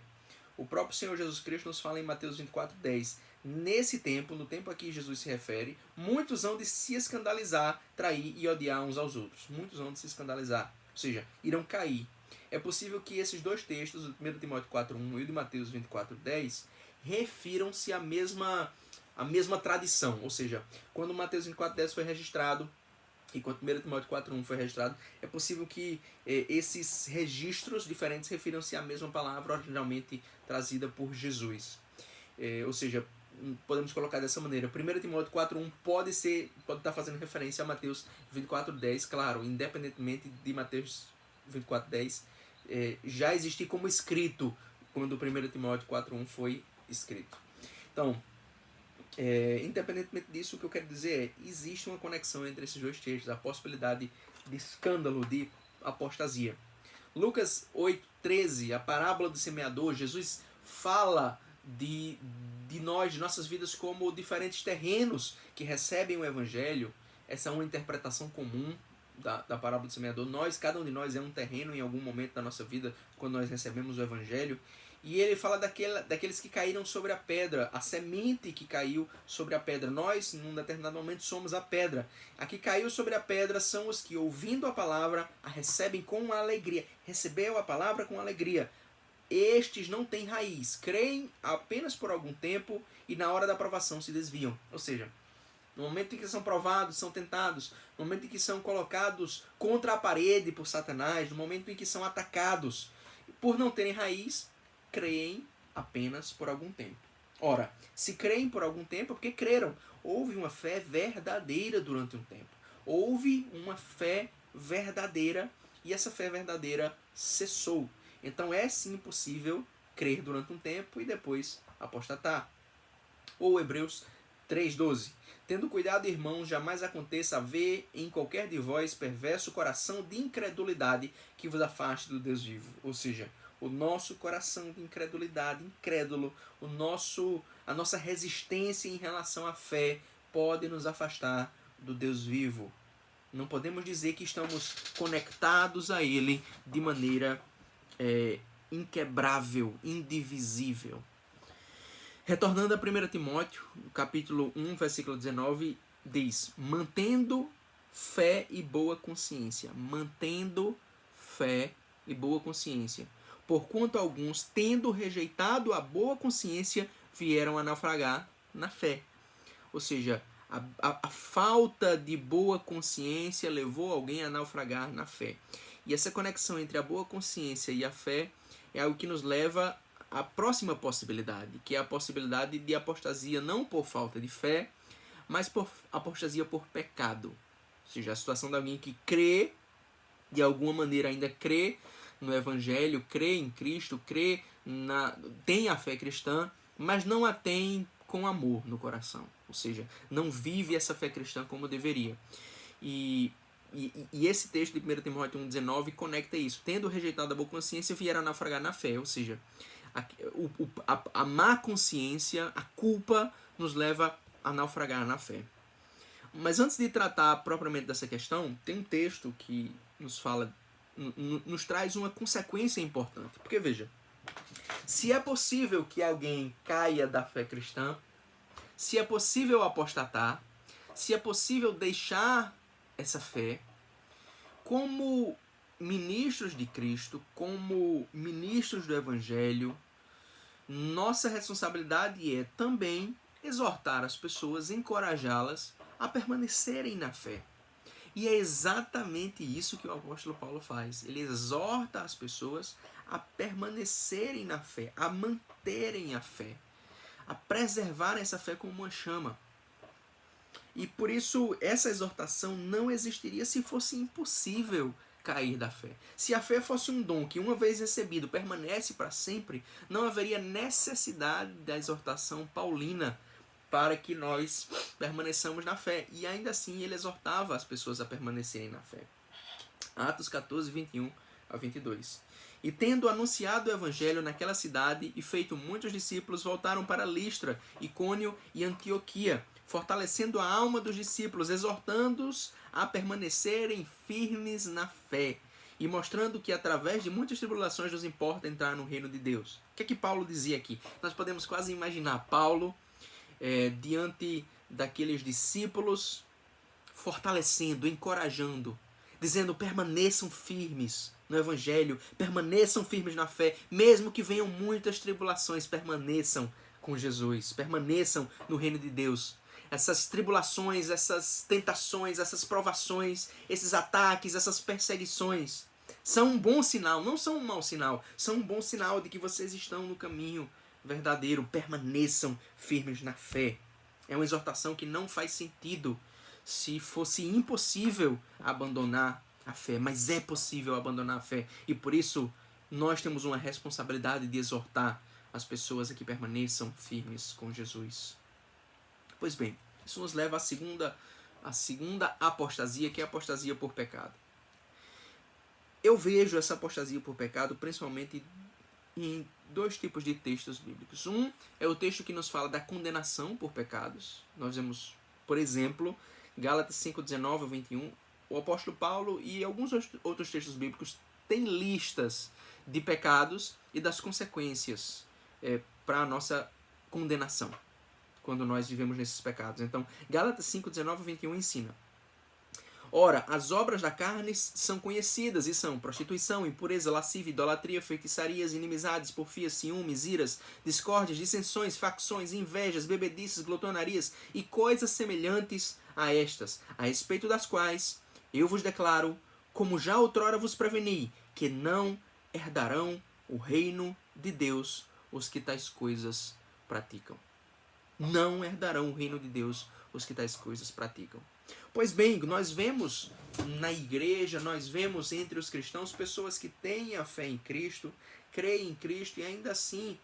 O próprio Senhor Jesus Cristo nos fala em Mateus 24:10. Nesse tempo, no tempo a que Jesus se refere, muitos hão de se escandalizar, trair e odiar uns aos outros. Muitos hão de se escandalizar, ou seja, irão cair. É possível que esses dois textos, o 1 Timóteo 4:1 e o de Mateus 24:10, refiram-se à mesma tradição. Ou seja, quando Mateus 24:10 foi registrado, enquanto 1 Timóteo 4:1 foi registrado, é possível que esses registros diferentes refiram-se à mesma palavra originalmente trazida por Jesus. Ou seja, podemos colocar dessa maneira: 1 Timóteo 4:1 pode estar fazendo referência a Mateus 24:10, claro, independentemente de Mateus 24:10 já existir como escrito quando 1 Timóteo 4:1 foi escrito. Então, independentemente disso, o que eu quero dizer é: existe uma conexão entre esses dois textos, a possibilidade de escândalo, de apostasia. Lucas 8:13, a parábola do semeador, Jesus fala de nós, de nossas vidas, como diferentes terrenos que recebem o Evangelho. Essa é uma interpretação comum da parábola do semeador. Cada um de nós é um terreno em algum momento da nossa vida, quando nós recebemos o Evangelho. E ele fala daqueles que caíram sobre a pedra, a semente que caiu sobre a pedra. Nós, num determinado momento, somos a pedra. A que caiu sobre a pedra são os que, ouvindo a palavra, a recebem com alegria. Recebeu a palavra com alegria. Estes não têm raiz, creem apenas por algum tempo e na hora da provação se desviam. Ou seja, no momento em que são provados, são tentados, no momento em que são colocados contra a parede por Satanás, no momento em que são atacados, por não terem raiz, creem apenas por algum tempo. Ora, se creem por algum tempo é porque creram. Houve uma fé verdadeira durante um tempo. Houve uma fé verdadeira e essa fé verdadeira cessou. Então é sim possível crer durante um tempo e depois apostatar. Ou Hebreus 3:12. Tendo cuidado, irmãos, jamais aconteça haver em qualquer de vós perverso coração de incredulidade que vos afaste do Deus vivo. Ou seja, o nosso coração de incredulidade, incrédulo, a nossa resistência em relação à fé pode nos afastar do Deus vivo. Não podemos dizer que estamos conectados a Ele de maneira inquebrável, indivisível. Retornando a 1 Timóteo, capítulo 1, versículo 19, diz: mantendo fé e boa consciência. Mantendo fé e boa consciência. Porquanto alguns, tendo rejeitado a boa consciência, vieram a naufragar na fé. Ou seja, a falta de boa consciência levou alguém a naufragar na fé. E essa conexão entre a boa consciência e a fé é algo que nos leva a próxima possibilidade, que é a possibilidade de apostasia não por falta de fé, mas por apostasia por pecado. Ou seja, a situação de alguém que crê, de alguma maneira ainda crê no Evangelho, crê em Cristo, tem a fé cristã, mas não a tem com amor no coração. Ou seja, não vive essa fé cristã como deveria. E esse texto de 1 Timóteo 1,19 conecta isso. Tendo rejeitado a boa consciência, vieram a naufragar na fé. Ou seja, a má consciência, a culpa, nos leva a naufragar na fé. Mas antes de tratar propriamente dessa questão, tem um texto que nos fala, nos traz uma consequência importante. Porque veja, se é possível que alguém caia da fé cristã, se é possível apostatar, se é possível deixar essa fé, como ministros de Cristo, como ministros do Evangelho, nossa responsabilidade é também exortar as pessoas, encorajá-las a permanecerem na fé. E é exatamente isso que o apóstolo Paulo faz. Ele exorta as pessoas a permanecerem na fé, a manterem a fé, a preservarem essa fé como uma chama. E por isso essa exortação não existiria se fosse impossível cair da fé. Se a fé fosse um dom que, uma vez recebido, permanece para sempre, não haveria necessidade da exortação paulina para que nós permaneçamos na fé. E ainda assim ele exortava as pessoas a permanecerem na fé. Atos 14, 21 a 22. E tendo anunciado o evangelho naquela cidade e feito muitos discípulos, voltaram para Listra, Icônio e Antioquia, fortalecendo a alma dos discípulos, exortando-os a permanecerem firmes na fé e mostrando que através de muitas tribulações nos importa entrar no reino de Deus. O que é que Paulo dizia aqui? Nós podemos quase imaginar Paulo diante daqueles discípulos, fortalecendo, encorajando, dizendo: permaneçam firmes no Evangelho, permaneçam firmes na fé, mesmo que venham muitas tribulações, permaneçam com Jesus, permaneçam no reino de Deus. Essas tribulações, essas tentações, essas provações, esses ataques, essas perseguições são um bom sinal, não são um mau sinal, são um bom sinal de que vocês estão no caminho verdadeiro, permaneçam firmes na fé. É uma exortação que não faz sentido se fosse impossível abandonar a fé, mas é possível abandonar a fé, e por isso nós temos uma responsabilidade de exortar as pessoas a que permaneçam firmes com Jesus. Pois bem, isso nos leva à segunda apostasia, que é a apostasia por pecado. Eu vejo essa apostasia por pecado principalmente em dois tipos de textos bíblicos. Um é o texto que nos fala da condenação por pecados. Nós vemos, por exemplo, Gálatas 5:19 a 21, o apóstolo Paulo e alguns outros textos bíblicos têm listas de pecados e das consequências para a nossa condenação quando nós vivemos nesses pecados. Então, Gálatas 5:19 a 21 ensina: ora, as obras da carne são conhecidas e são prostituição, impureza, lascívia, idolatria, feitiçarias, inimizades, porfias, ciúmes, iras, discórdias, dissensões, facções, invejas, bebedices, glotonarias e coisas semelhantes a estas, a respeito das quais eu vos declaro, como já outrora vos preveni, que não herdarão o reino de Deus os que tais coisas praticam. Não herdarão o reino de Deus os que tais coisas praticam. Pois bem, nós vemos na igreja, nós vemos entre os cristãos pessoas que têm a fé em Cristo, creem em Cristo e ainda assim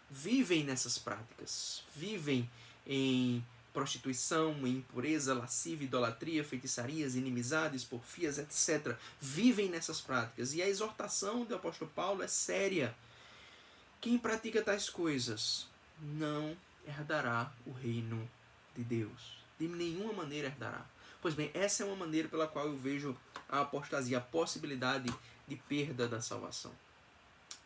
vivem nessas práticas. Vivem em prostituição, em impureza, lascívia, idolatria, feitiçarias, inimizades, porfias, etc. Vivem nessas práticas. E a exortação do apóstolo Paulo é séria. Quem pratica tais coisas não herdará o reino de Deus. De nenhuma maneira herdará. Pois bem, essa é uma maneira pela qual eu vejo a apostasia, a possibilidade de perda da salvação.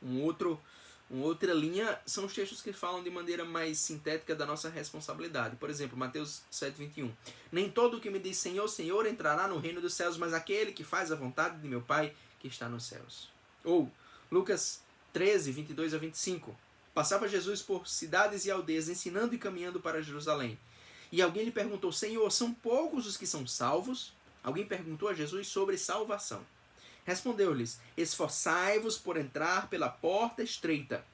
Uma outra linha são os textos que falam de maneira mais sintética da nossa responsabilidade. Por exemplo, Mateus 7:21. Nem todo o que me diz Senhor, Senhor entrará no reino dos céus, mas aquele que faz a vontade de meu Pai que está nos céus. Ou Lucas 13:22 a 25. Passava Jesus por cidades e aldeias, ensinando e caminhando para Jerusalém. E alguém lhe perguntou: Senhor, são poucos os que são salvos? Alguém perguntou a Jesus sobre salvação. Respondeu-lhes: esforçai-vos por entrar pela porta estreita,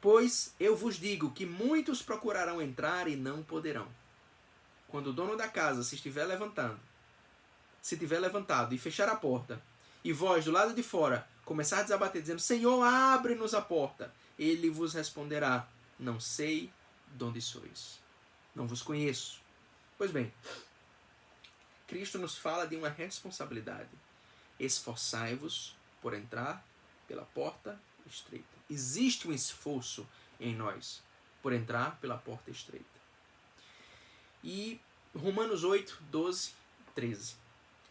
Pois eu vos digo que muitos procurarão entrar e não poderão. Quando o dono da casa se tiver levantado e fechar a porta, e vós do lado de fora começardes a bater, dizendo: Senhor, abre-nos a porta, ele vos responderá: não sei de onde sois, não vos conheço. Pois bem, Cristo nos fala de uma responsabilidade. Esforçai-vos por entrar pela porta estreita. Existe um esforço em nós por entrar pela porta estreita. E Romanos 8, 12, 13.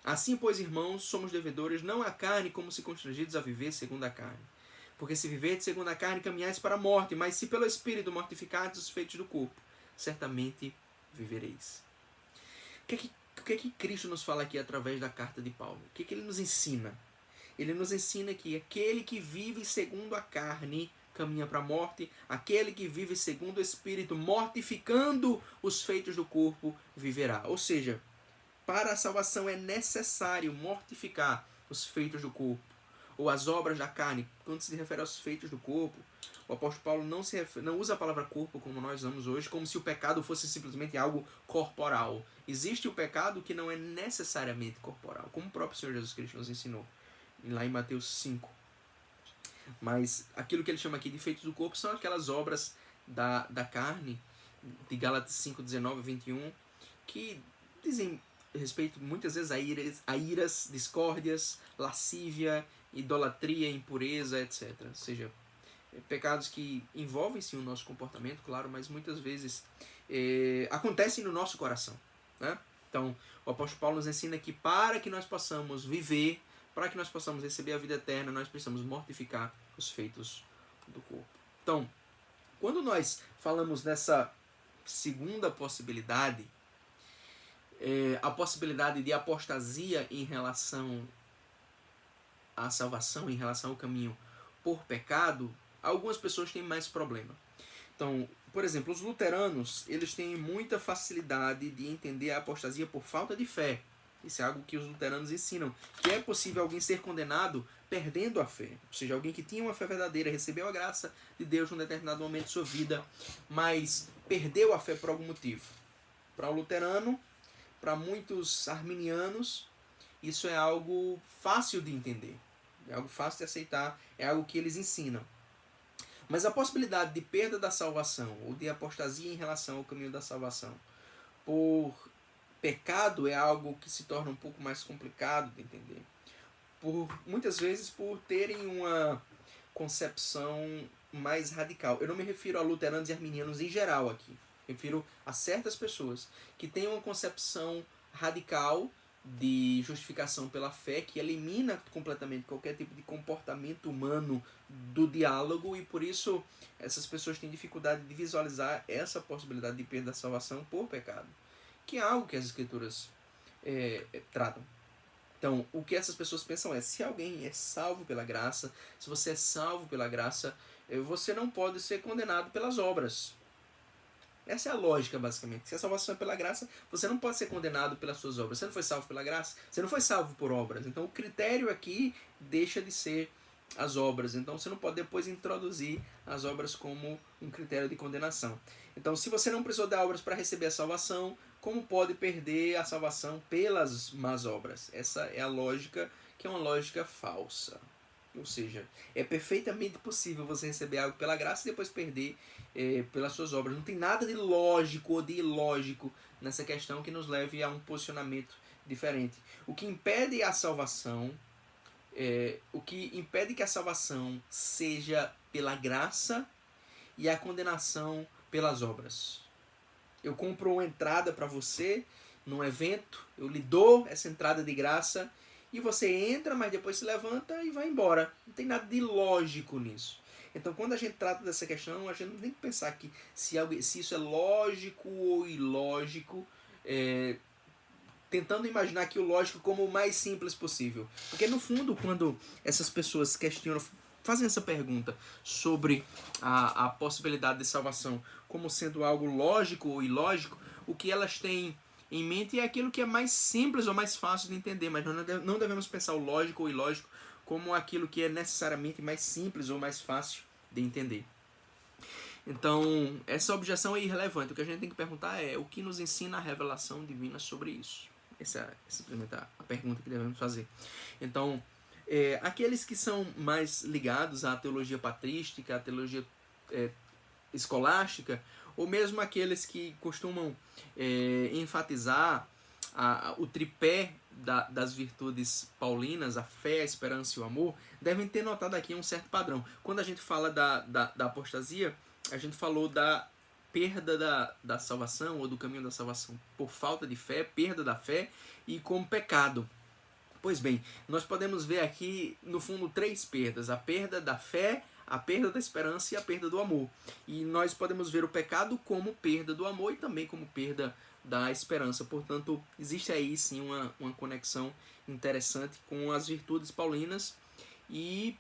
Assim, pois, irmãos, somos devedores não à carne, como se constrangidos a viver segundo a carne. Porque se viverdes segundo a carne, caminhais para a morte, mas se pelo Espírito mortificardes os feitos do corpo, certamente vivereis. O que é que Cristo nos fala aqui através da carta de Paulo? O que é que ele nos ensina? Ele nos ensina que aquele que vive segundo a carne caminha para a morte, aquele que vive segundo o Espírito, mortificando os feitos do corpo, viverá. Ou seja, para a salvação é necessário mortificar os feitos do corpo, ou as obras da carne. Quando se refere aos feitos do corpo, o apóstolo Paulo não usa a palavra corpo como nós usamos hoje, como se o pecado fosse simplesmente algo corporal. Existe o pecado que não é necessariamente corporal, como o próprio Senhor Jesus Cristo nos ensinou, lá em Mateus 5. Mas aquilo que ele chama aqui de feitos do corpo são aquelas obras da carne, de Gálatas 5, 19 e 21, que dizem respeito muitas vezes a iras, discórdias, lascívia, idolatria, impureza, etc. Ou seja, pecados que envolvem sim o nosso comportamento, claro, mas muitas vezes acontecem no nosso coração, né? Então, o apóstolo Paulo nos ensina que para que nós possamos viver, para que nós possamos receber a vida eterna, nós precisamos mortificar os feitos do corpo. Então, quando nós falamos nessa segunda possibilidade, a possibilidade de apostasia em relação à salvação, em relação ao caminho por pecado, algumas pessoas têm mais problema. Então, por exemplo, os luteranos, eles têm muita facilidade de entender a apostasia por falta de fé. Isso é algo que os luteranos ensinam, que é possível alguém ser condenado perdendo a fé. Ou seja, alguém que tinha uma fé verdadeira, recebeu a graça de Deus num determinado momento de sua vida, mas perdeu a fé por algum motivo. Para o luterano, para muitos arminianos, isso é algo fácil de entender, é algo fácil de aceitar, é algo que eles ensinam. Mas a possibilidade de perda da salvação, ou de apostasia em relação ao caminho da salvação, por pecado é algo que se torna um pouco mais complicado de entender. Muitas vezes por terem uma concepção mais radical. Eu não me refiro a luteranos e arminianos em geral aqui. Eu refiro a certas pessoas que têm uma concepção radical de justificação pela fé, que elimina completamente qualquer tipo de comportamento humano do diálogo, e por isso essas pessoas têm dificuldade de visualizar essa possibilidade de perda da salvação por pecado, que é algo que as escrituras tratam. Então, o que essas pessoas pensam é: se alguém é salvo pela graça, se você é salvo pela graça, você não pode ser condenado pelas obras. Essa é a lógica, basicamente. Se a salvação é pela graça, você não pode ser condenado pelas suas obras. Você não foi salvo pela graça, você não foi salvo por obras. Então, o critério aqui deixa de ser as obras. Então, você não pode depois introduzir as obras como um critério de condenação. Então, se você não precisou de obras para receber a salvação, como pode perder a salvação pelas más obras? Essa é a lógica, que é uma lógica falsa. Ou seja, é perfeitamente possível você receber algo pela graça e depois perder pelas suas obras. Não tem nada de lógico ou de ilógico nessa questão que nos leve a um posicionamento diferente. O que impede a salvação, o que impede que a salvação seja pela graça e a condenação pelas obras. Eu compro uma entrada para você num evento, eu lhe dou essa entrada de graça, e você entra, mas depois se levanta e vai embora. Não tem nada de lógico nisso. Então, quando a gente trata dessa questão, a gente não tem que pensar que se isso é lógico ou ilógico, tentando imaginar aqui o lógico como o mais simples possível. Porque, no fundo, quando essas pessoas questionam, fazem essa pergunta sobre a possibilidade de salvação como sendo algo lógico ou ilógico, o que elas têm em mente é aquilo que é mais simples ou mais fácil de entender, mas não devemos pensar o lógico ou ilógico como aquilo que é necessariamente mais simples ou mais fácil de entender. Então, essa objeção é irrelevante. O que a gente tem que perguntar é o que nos ensina a revelação divina sobre isso. Essa é simplesmente a pergunta que devemos fazer. Então, aqueles que são mais ligados à teologia patrística, à teologia escolástica, ou mesmo aqueles que costumam enfatizar o tripé das virtudes paulinas, a fé, a esperança e o amor, devem ter notado aqui um certo padrão. Quando a gente fala da apostasia, a gente falou da perda da salvação, ou do caminho da salvação por falta de fé, perda da fé e como pecado. Pois bem, nós podemos ver aqui, no fundo, 3 perdas: a perda da fé, a perda da esperança e a perda do amor. E nós podemos ver o pecado como perda do amor e também como perda da esperança. Portanto, existe aí sim uma conexão interessante com as virtudes paulinas e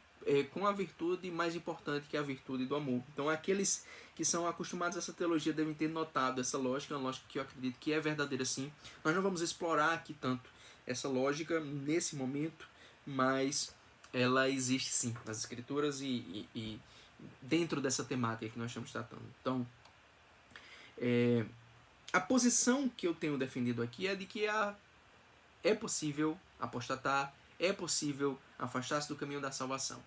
com a virtude mais importante, que é a virtude do amor. Então, aqueles que são acostumados a essa teologia devem ter notado essa lógica, uma lógica que eu acredito que é verdadeira sim. Nós não vamos explorar aqui tanto essa lógica nesse momento, mas ela existe sim nas escrituras e dentro dessa temática que nós estamos tratando. Então, a posição que eu tenho defendido aqui é de que é possível apostatar, é possível afastar-se do caminho da salvação.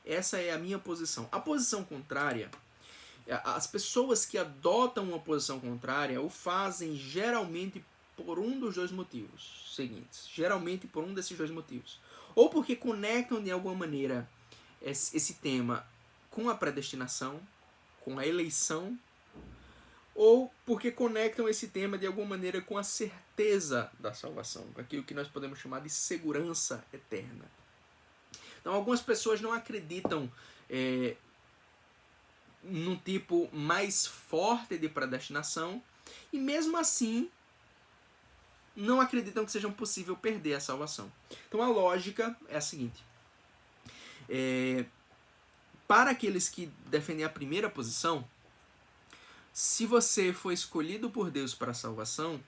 Essa é a minha posição. A posição contrária, as pessoas que adotam uma posição contrária o fazem geralmente por um dos 2 motivos seguintes. Geralmente por um desses 2 motivos. Ou porque conectam de alguma maneira esse tema com a predestinação, com a eleição, ou porque conectam esse tema de alguma maneira com a certeza da salvação, com aquilo que nós podemos chamar de segurança eterna. Então, algumas pessoas não acreditam num tipo mais forte de predestinação e mesmo assim não acreditam que seja possível perder a salvação. Então, a lógica é a seguinte: para aqueles que defendem a primeira posição, se você for escolhido por Deus para a salvação,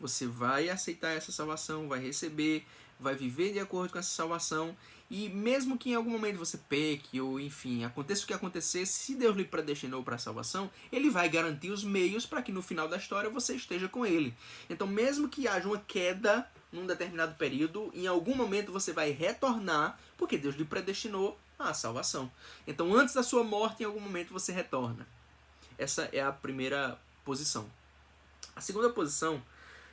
você vai aceitar essa salvação, vai receber, vai viver de acordo com essa salvação, e mesmo que em algum momento você peque, ou enfim, aconteça o que acontecer, se Deus lhe predestinou para a salvação, Ele vai garantir os meios para que no final da história você esteja com Ele. Então, mesmo que haja uma queda num determinado período, em algum momento você vai retornar, porque Deus lhe predestinou à salvação. Então, antes da sua morte, em algum momento você retorna. Essa é a primeira posição. A segunda posição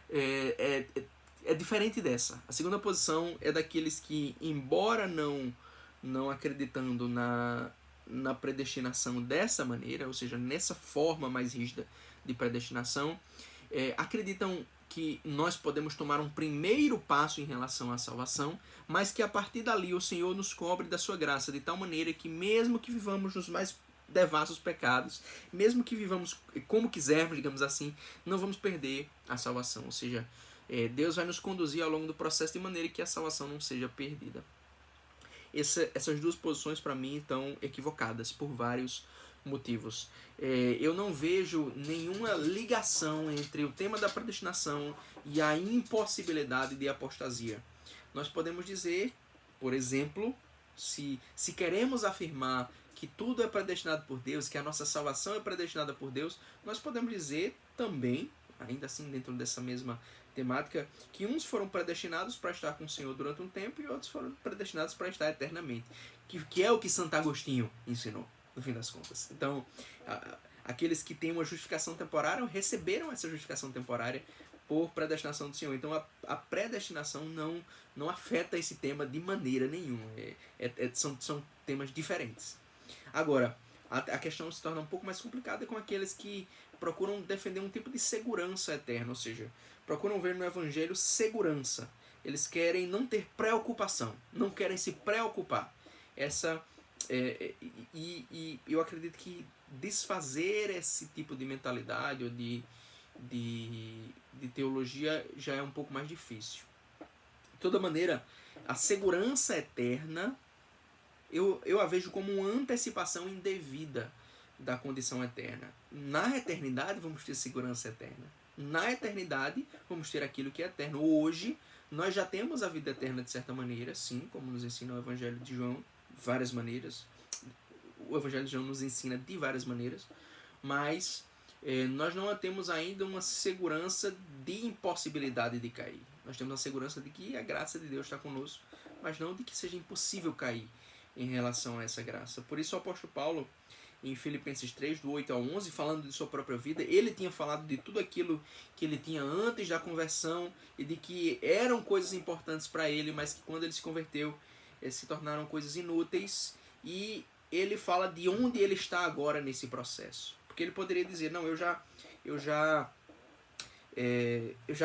é diferente dessa. A segunda posição é daqueles que, embora não acreditando na predestinação dessa maneira, ou seja, nessa forma mais rígida de predestinação, acreditam que nós podemos tomar um primeiro passo em relação à salvação, mas que a partir dali o Senhor nos cobre da sua graça, de tal maneira que mesmo que vivamos nos mais devassos pecados, mesmo que vivamos como quisermos, digamos assim, não vamos perder a salvação. Ou seja, Deus vai nos conduzir ao longo do processo de maneira que a salvação não seja perdida. Essas 2 posições para mim estão equivocadas por vários motivos. Eu não vejo nenhuma ligação entre o tema da predestinação e a impossibilidade de apostasia. Nós podemos dizer, por exemplo, se queremos afirmar que tudo é predestinado por Deus, que a nossa salvação é predestinada por Deus, nós podemos dizer também, ainda assim dentro dessa mesma temática, que uns foram predestinados para estar com o Senhor durante um tempo e outros foram predestinados para estar eternamente, que é o que Santo Agostinho ensinou, no fim das contas. Então, aqueles que têm uma justificação temporária receberam essa justificação temporária por predestinação do Senhor. Então, a predestinação não afeta esse tema de maneira nenhuma. São temas diferentes. Agora, a questão se torna um pouco mais complicada com aqueles que procuram defender um tipo de segurança eterna, ou seja, procuram ver no Evangelho segurança. Eles querem não ter preocupação, não querem se preocupar. E eu acredito que desfazer esse tipo de mentalidade ou de teologia já é um pouco mais difícil. De toda maneira, a segurança eterna eu a vejo como uma antecipação indevida da condição eterna. Na eternidade vamos ter segurança eterna. Na eternidade vamos ter aquilo que é eterno. Hoje nós já temos a vida eterna de certa maneira, sim, como nos ensina o Evangelho de João, várias maneiras. o Evangelho de João nos ensina de várias maneiras, mas nós não temos ainda uma segurança de impossibilidade de cair. Nós temos a segurança de que a graça de Deus está conosco, mas não de que seja impossível cair em relação a essa graça. Por isso o apóstolo Paulo, em Filipenses 3, do 8 ao 11, falando de sua própria vida, ele tinha falado de tudo aquilo que ele tinha antes da conversão e de que eram coisas importantes para ele, mas que quando ele se converteu, se tornaram coisas inúteis, e ele fala de onde ele está agora nesse processo. Porque ele poderia dizer, não, eu já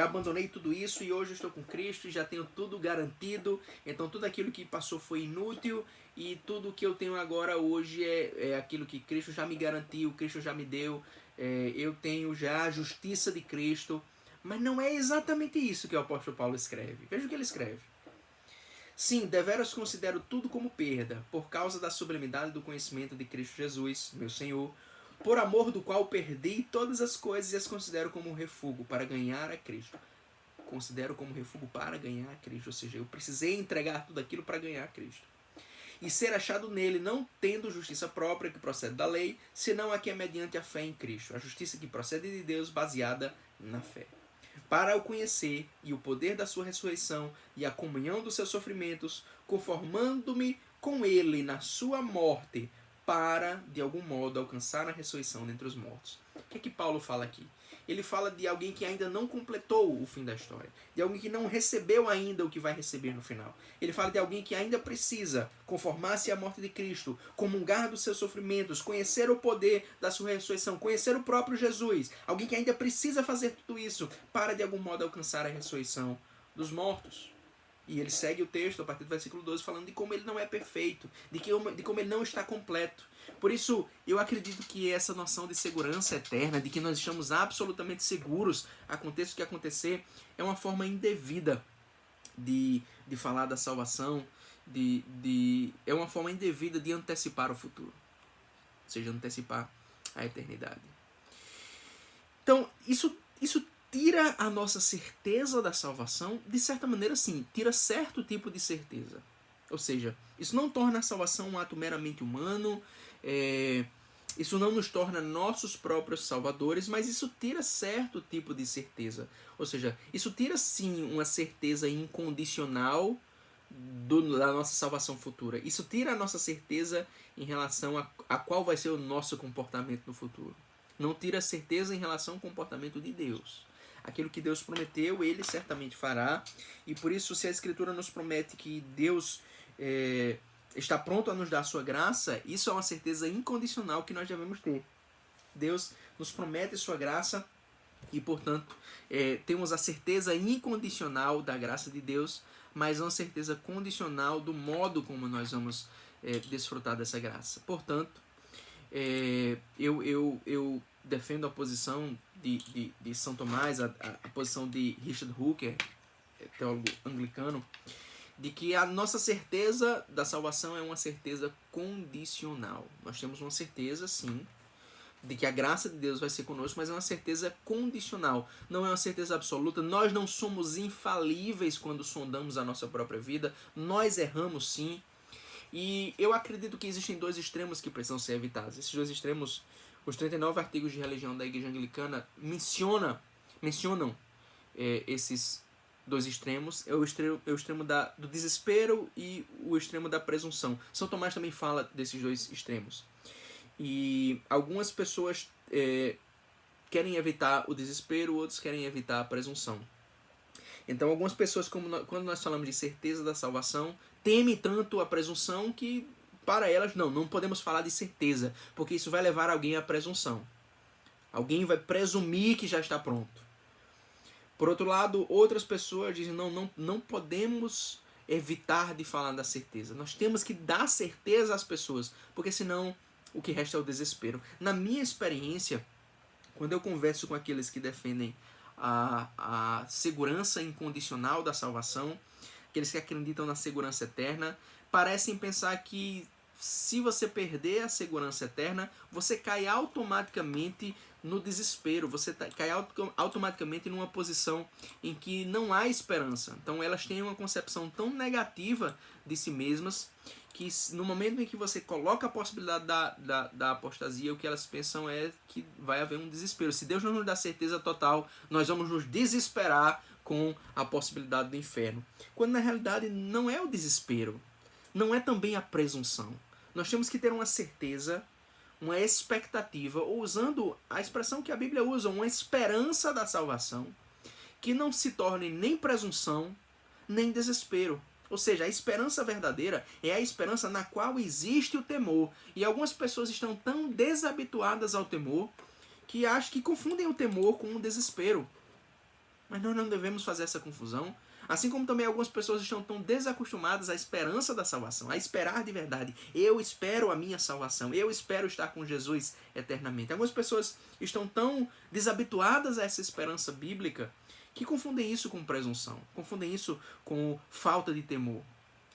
abandonei tudo isso e hoje eu estou com Cristo e já tenho tudo garantido, então tudo aquilo que passou foi inútil e tudo que eu tenho agora hoje é aquilo que Cristo já me garantiu, Cristo já me deu, eu tenho já a justiça de Cristo. Mas não é exatamente isso que o apóstolo Paulo escreve. Veja o que ele escreve. Sim, deveras considero tudo como perda, por causa da sublimidade do conhecimento de Cristo Jesus, meu Senhor, por amor do qual perdi todas as coisas e as considero como um refúgio para ganhar a Cristo. Considero como refúgio para ganhar a Cristo, ou seja, eu precisei entregar tudo aquilo para ganhar a Cristo. E ser achado nele, não tendo justiça própria que procede da lei, senão a que é mediante a fé em Cristo, a justiça que procede de Deus baseada na fé. Para o conhecer e o poder da sua ressurreição e a comunhão dos seus sofrimentos, conformando-me com ele na sua morte, para, de algum modo, alcançar a ressurreição dentre os mortos. O que é que Paulo fala aqui? Ele fala de alguém que ainda não completou o fim da história, de alguém que não recebeu ainda o que vai receber no final. Ele fala de alguém que ainda precisa conformar-se à morte de Cristo, comungar dos seus sofrimentos, conhecer o poder da sua ressurreição, conhecer o próprio Jesus. Alguém que ainda precisa fazer tudo isso para, de algum modo, alcançar a ressurreição dos mortos. E ele segue o texto a partir do versículo 12 falando de como ele não é perfeito, de como ele não está completo. Por isso, eu acredito que essa noção de segurança eterna, de que nós estamos absolutamente seguros, aconteça o que acontecer, é uma forma indevida de falar da salvação, é uma forma indevida de antecipar o futuro, ou seja, antecipar a eternidade. Então, isso tira a nossa certeza da salvação, de certa maneira sim, tira certo tipo de certeza. Ou seja, isso não torna a salvação um ato meramente humano, isso não nos torna nossos próprios salvadores, mas isso tira certo tipo de certeza. Ou seja, isso tira sim uma certeza incondicional da nossa salvação futura. Isso tira a nossa certeza em relação a qual vai ser o nosso comportamento no futuro. Não tira a certeza em relação ao comportamento de Deus. Aquilo que Deus prometeu, Ele certamente fará. E por isso, se a Escritura nos promete que Deus está pronto a nos dar a sua graça, isso é uma certeza incondicional que nós devemos ter. Deus nos promete a sua graça e, portanto, temos a certeza incondicional da graça de Deus, mas uma certeza condicional do modo como nós vamos desfrutar dessa graça. Portanto, eu defendo a posição de São Tomás, a posição de Richard Hooker, teólogo anglicano, de que a nossa certeza da salvação é uma certeza condicional. Nós temos uma certeza, sim, de que a graça de Deus vai ser conosco, mas é uma certeza condicional, não é uma certeza absoluta. Nós não somos infalíveis quando sondamos a nossa própria vida, nós erramos sim, e eu acredito que existem dois extremos que precisam ser evitados. Esses dois extremos, os 39 artigos de religião da Igreja Anglicana mencionam esses dois extremos, é o extremo do desespero e o extremo da presunção. São Tomás também fala desses dois extremos. E algumas pessoas querem evitar o desespero, outros querem evitar a presunção. Então algumas pessoas, quando nós falamos de certeza da salvação, temem tanto a presunção que para elas não podemos falar de certeza, porque isso vai levar alguém à presunção. Alguém vai presumir que já está pronto. Por outro lado, outras pessoas dizem, não podemos evitar de falar da certeza. Nós temos que dar certeza às pessoas, porque senão o que resta é o desespero. Na minha experiência, quando eu converso com aqueles que defendem a segurança incondicional da salvação, aqueles que acreditam na segurança eterna, parecem pensar que se você perder a segurança eterna, você cai automaticamente no desespero, você cai automaticamente numa posição em que não há esperança. Então elas têm uma concepção tão negativa de si mesmas que no momento em que você coloca a possibilidade da apostasia, o que elas pensam é que vai haver um desespero. Se Deus não nos dá certeza total, nós vamos nos desesperar com a possibilidade do inferno. Quando na realidade não é o desespero, não é também a presunção. Nós temos que ter uma certeza, uma expectativa, ou usando a expressão que a Bíblia usa, uma esperança da salvação, que não se torne nem presunção, nem desespero. Ou seja, a esperança verdadeira é a esperança na qual existe o temor. E algumas pessoas estão tão desabituadas ao temor que acham que confundem o temor com o desespero. Mas nós não devemos fazer essa confusão. Assim como também algumas pessoas estão tão desacostumadas à esperança da salvação, a esperar de verdade. Eu espero a minha salvação, eu espero estar com Jesus eternamente. Algumas pessoas estão tão desabituadas a essa esperança bíblica que confundem isso com presunção, confundem isso com falta de temor.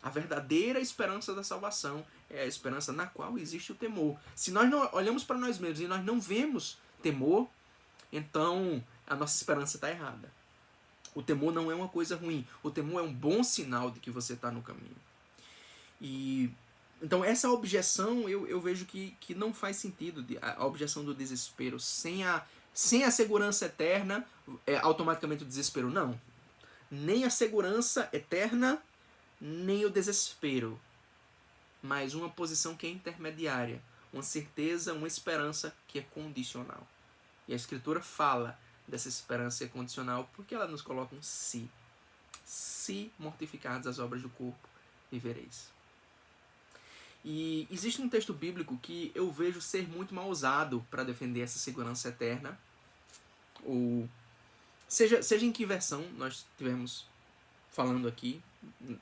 A verdadeira esperança da salvação é a esperança na qual existe o temor. Se nós não olhamos para nós mesmos e nós não vemos temor, então a nossa esperança está errada. O temor não é uma coisa ruim. O temor é um bom sinal de que você está no caminho. E então essa objeção eu vejo que não faz sentido. A objeção do desespero sem a segurança eterna é automaticamente o desespero. Não. Nem a segurança eterna, nem o desespero. Mas uma posição que é intermediária. Uma certeza, uma esperança que é condicional. E a Escritura fala dessa esperança condicional porque ela nos coloca um se. Se mortificados as obras do corpo, vivereis. E existe um texto bíblico que eu vejo ser muito mal usado para defender essa segurança eterna. Ou seja em que versão nós estivermos falando aqui,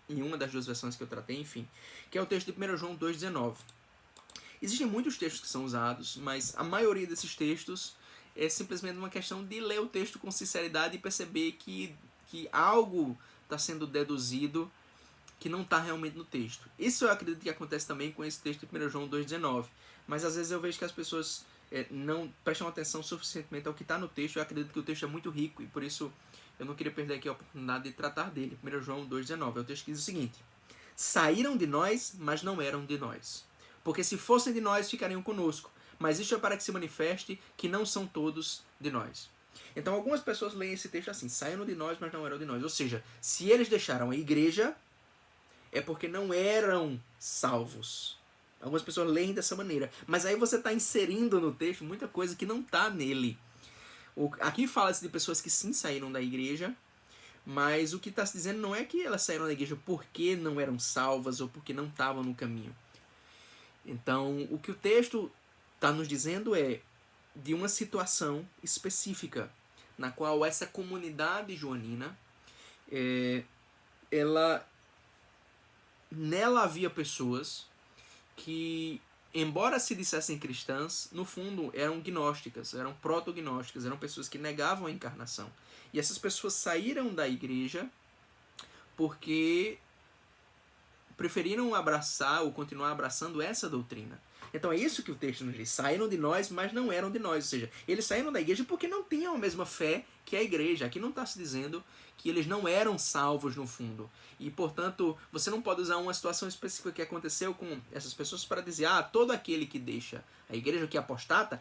em uma das duas versões que eu tratei, enfim, que é o texto de 1 João 2,19. Existem muitos textos que são usados, mas a maioria desses textos é simplesmente uma questão de ler o texto com sinceridade e perceber que algo está sendo deduzido que não está realmente no texto. Isso eu acredito que acontece também com esse texto de 1 João 2,19. Mas às vezes eu vejo que as pessoas não prestam atenção suficientemente ao que está no texto. Eu acredito que o texto é muito rico e por isso eu não queria perder aqui a oportunidade de tratar dele. 1 João 2,19 é o texto que diz o seguinte: saíram de nós, mas não eram de nós. Porque se fossem de nós, ficariam conosco. Mas isto é para que se manifeste que não são todos de nós. Então algumas pessoas leem esse texto assim: saíram de nós, mas não eram de nós. Ou seja, se eles deixaram a igreja, é porque não eram salvos. Algumas pessoas leem dessa maneira. Mas aí você está inserindo no texto muita coisa que não está nele. Aqui fala-se de pessoas que sim saíram da igreja, mas o que está se dizendo não é que elas saíram da igreja porque não eram salvas ou porque não estavam no caminho. Então, o que o texto está nos dizendo é de uma situação específica na qual essa comunidade joanina, nela havia pessoas que, embora se dissessem cristãs, no fundo eram gnósticas, eram proto-gnósticas, eram pessoas que negavam a encarnação. E essas pessoas saíram da igreja porque preferiram abraçar ou continuar abraçando essa doutrina. Então é isso que o texto nos diz. Saíram de nós, mas não eram de nós. Ou seja, eles saíram da igreja porque não tinham a mesma fé que a igreja. Aqui não está se dizendo que eles não eram salvos no fundo. E, portanto, você não pode usar uma situação específica que aconteceu com essas pessoas para dizer, todo aquele que deixa a igreja, que apostata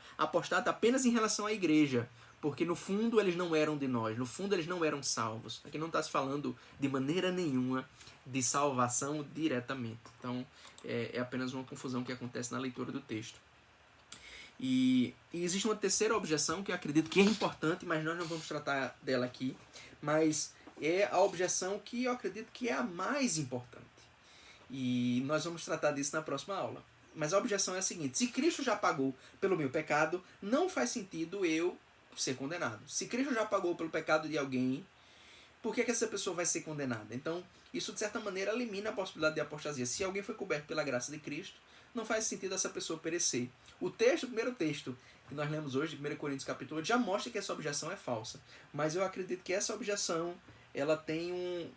apenas em relação à igreja. Porque no fundo eles não eram de nós, no fundo eles não eram salvos. Aqui não está se falando de maneira nenhuma de salvação diretamente. Então é apenas uma confusão que acontece na leitura do texto. E existe uma terceira objeção que eu acredito que é importante, mas nós não vamos tratar dela aqui. Mas é a objeção que eu acredito que é a mais importante. E nós vamos tratar disso na próxima aula. Mas a objeção é a seguinte: se Cristo já pagou pelo meu pecado, não faz sentido eu ser condenado. Se Cristo já pagou pelo pecado de alguém, por que essa pessoa vai ser condenada? Então, isso de certa maneira elimina a possibilidade de apostasia. Se alguém foi coberto pela graça de Cristo, não faz sentido essa pessoa perecer. O primeiro texto que nós lemos hoje, de 1 Coríntios capítulo 8, já mostra que essa objeção é falsa. Mas eu acredito que essa objeção, ela tem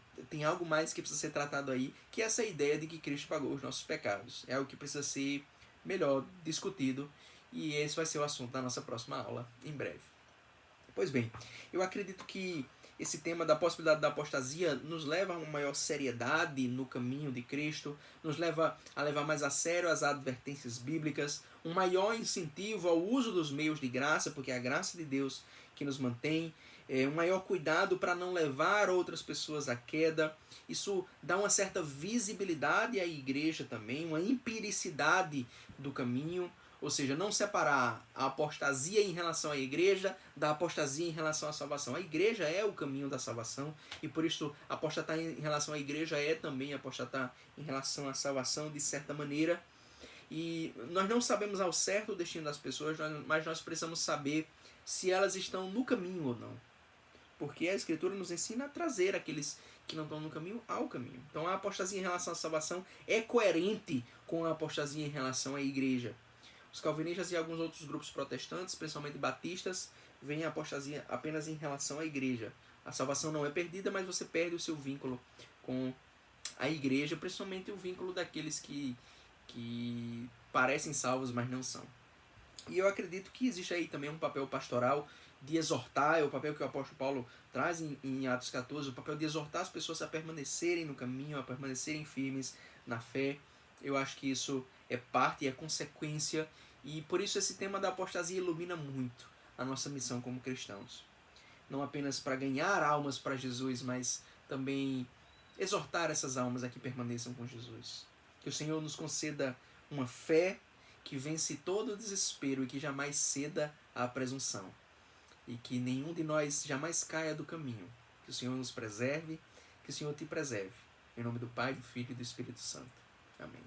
algo mais que precisa ser tratado aí, que é essa ideia de que Cristo pagou os nossos pecados. É algo que precisa ser melhor discutido, e esse vai ser o assunto da nossa próxima aula, em breve. Pois bem, eu acredito que esse tema da possibilidade da apostasia nos leva a uma maior seriedade no caminho de Cristo, nos leva a levar mais a sério as advertências bíblicas, um maior incentivo ao uso dos meios de graça, porque é a graça de Deus que nos mantém, um maior cuidado para não levar outras pessoas à queda. Isso dá uma certa visibilidade à igreja também, uma empiricidade do caminho, ou seja, não separar a apostasia em relação à igreja da apostasia em relação à salvação. A igreja é o caminho da salvação e por isso apostatar em relação à igreja é também apostatar em relação à salvação de certa maneira. E nós não sabemos ao certo o destino das pessoas, mas nós precisamos saber se elas estão no caminho ou não. Porque a Escritura nos ensina a trazer aqueles que não estão no caminho ao caminho. Então a apostasia em relação à salvação é coerente com a apostasia em relação à igreja. Os calvinistas e alguns outros grupos protestantes, principalmente batistas, veem a apostasia apenas em relação à igreja. A salvação não é perdida, mas você perde o seu vínculo com a igreja, principalmente o vínculo daqueles que parecem salvos, mas não são. E eu acredito que existe aí também um papel pastoral de exortar, é o papel que o apóstolo Paulo traz em Atos 14, o papel de exortar as pessoas a permanecerem no caminho, a permanecerem firmes na fé. Eu acho que isso é parte e é consequência, e por isso esse tema da apostasia ilumina muito a nossa missão como cristãos. Não apenas para ganhar almas para Jesus, mas também exortar essas almas a que permaneçam com Jesus. Que o Senhor nos conceda uma fé que vence todo o desespero e que jamais ceda à presunção. E que nenhum de nós jamais caia do caminho. Que o Senhor nos preserve, que o Senhor te preserve. Em nome do Pai, do Filho e do Espírito Santo. Amém.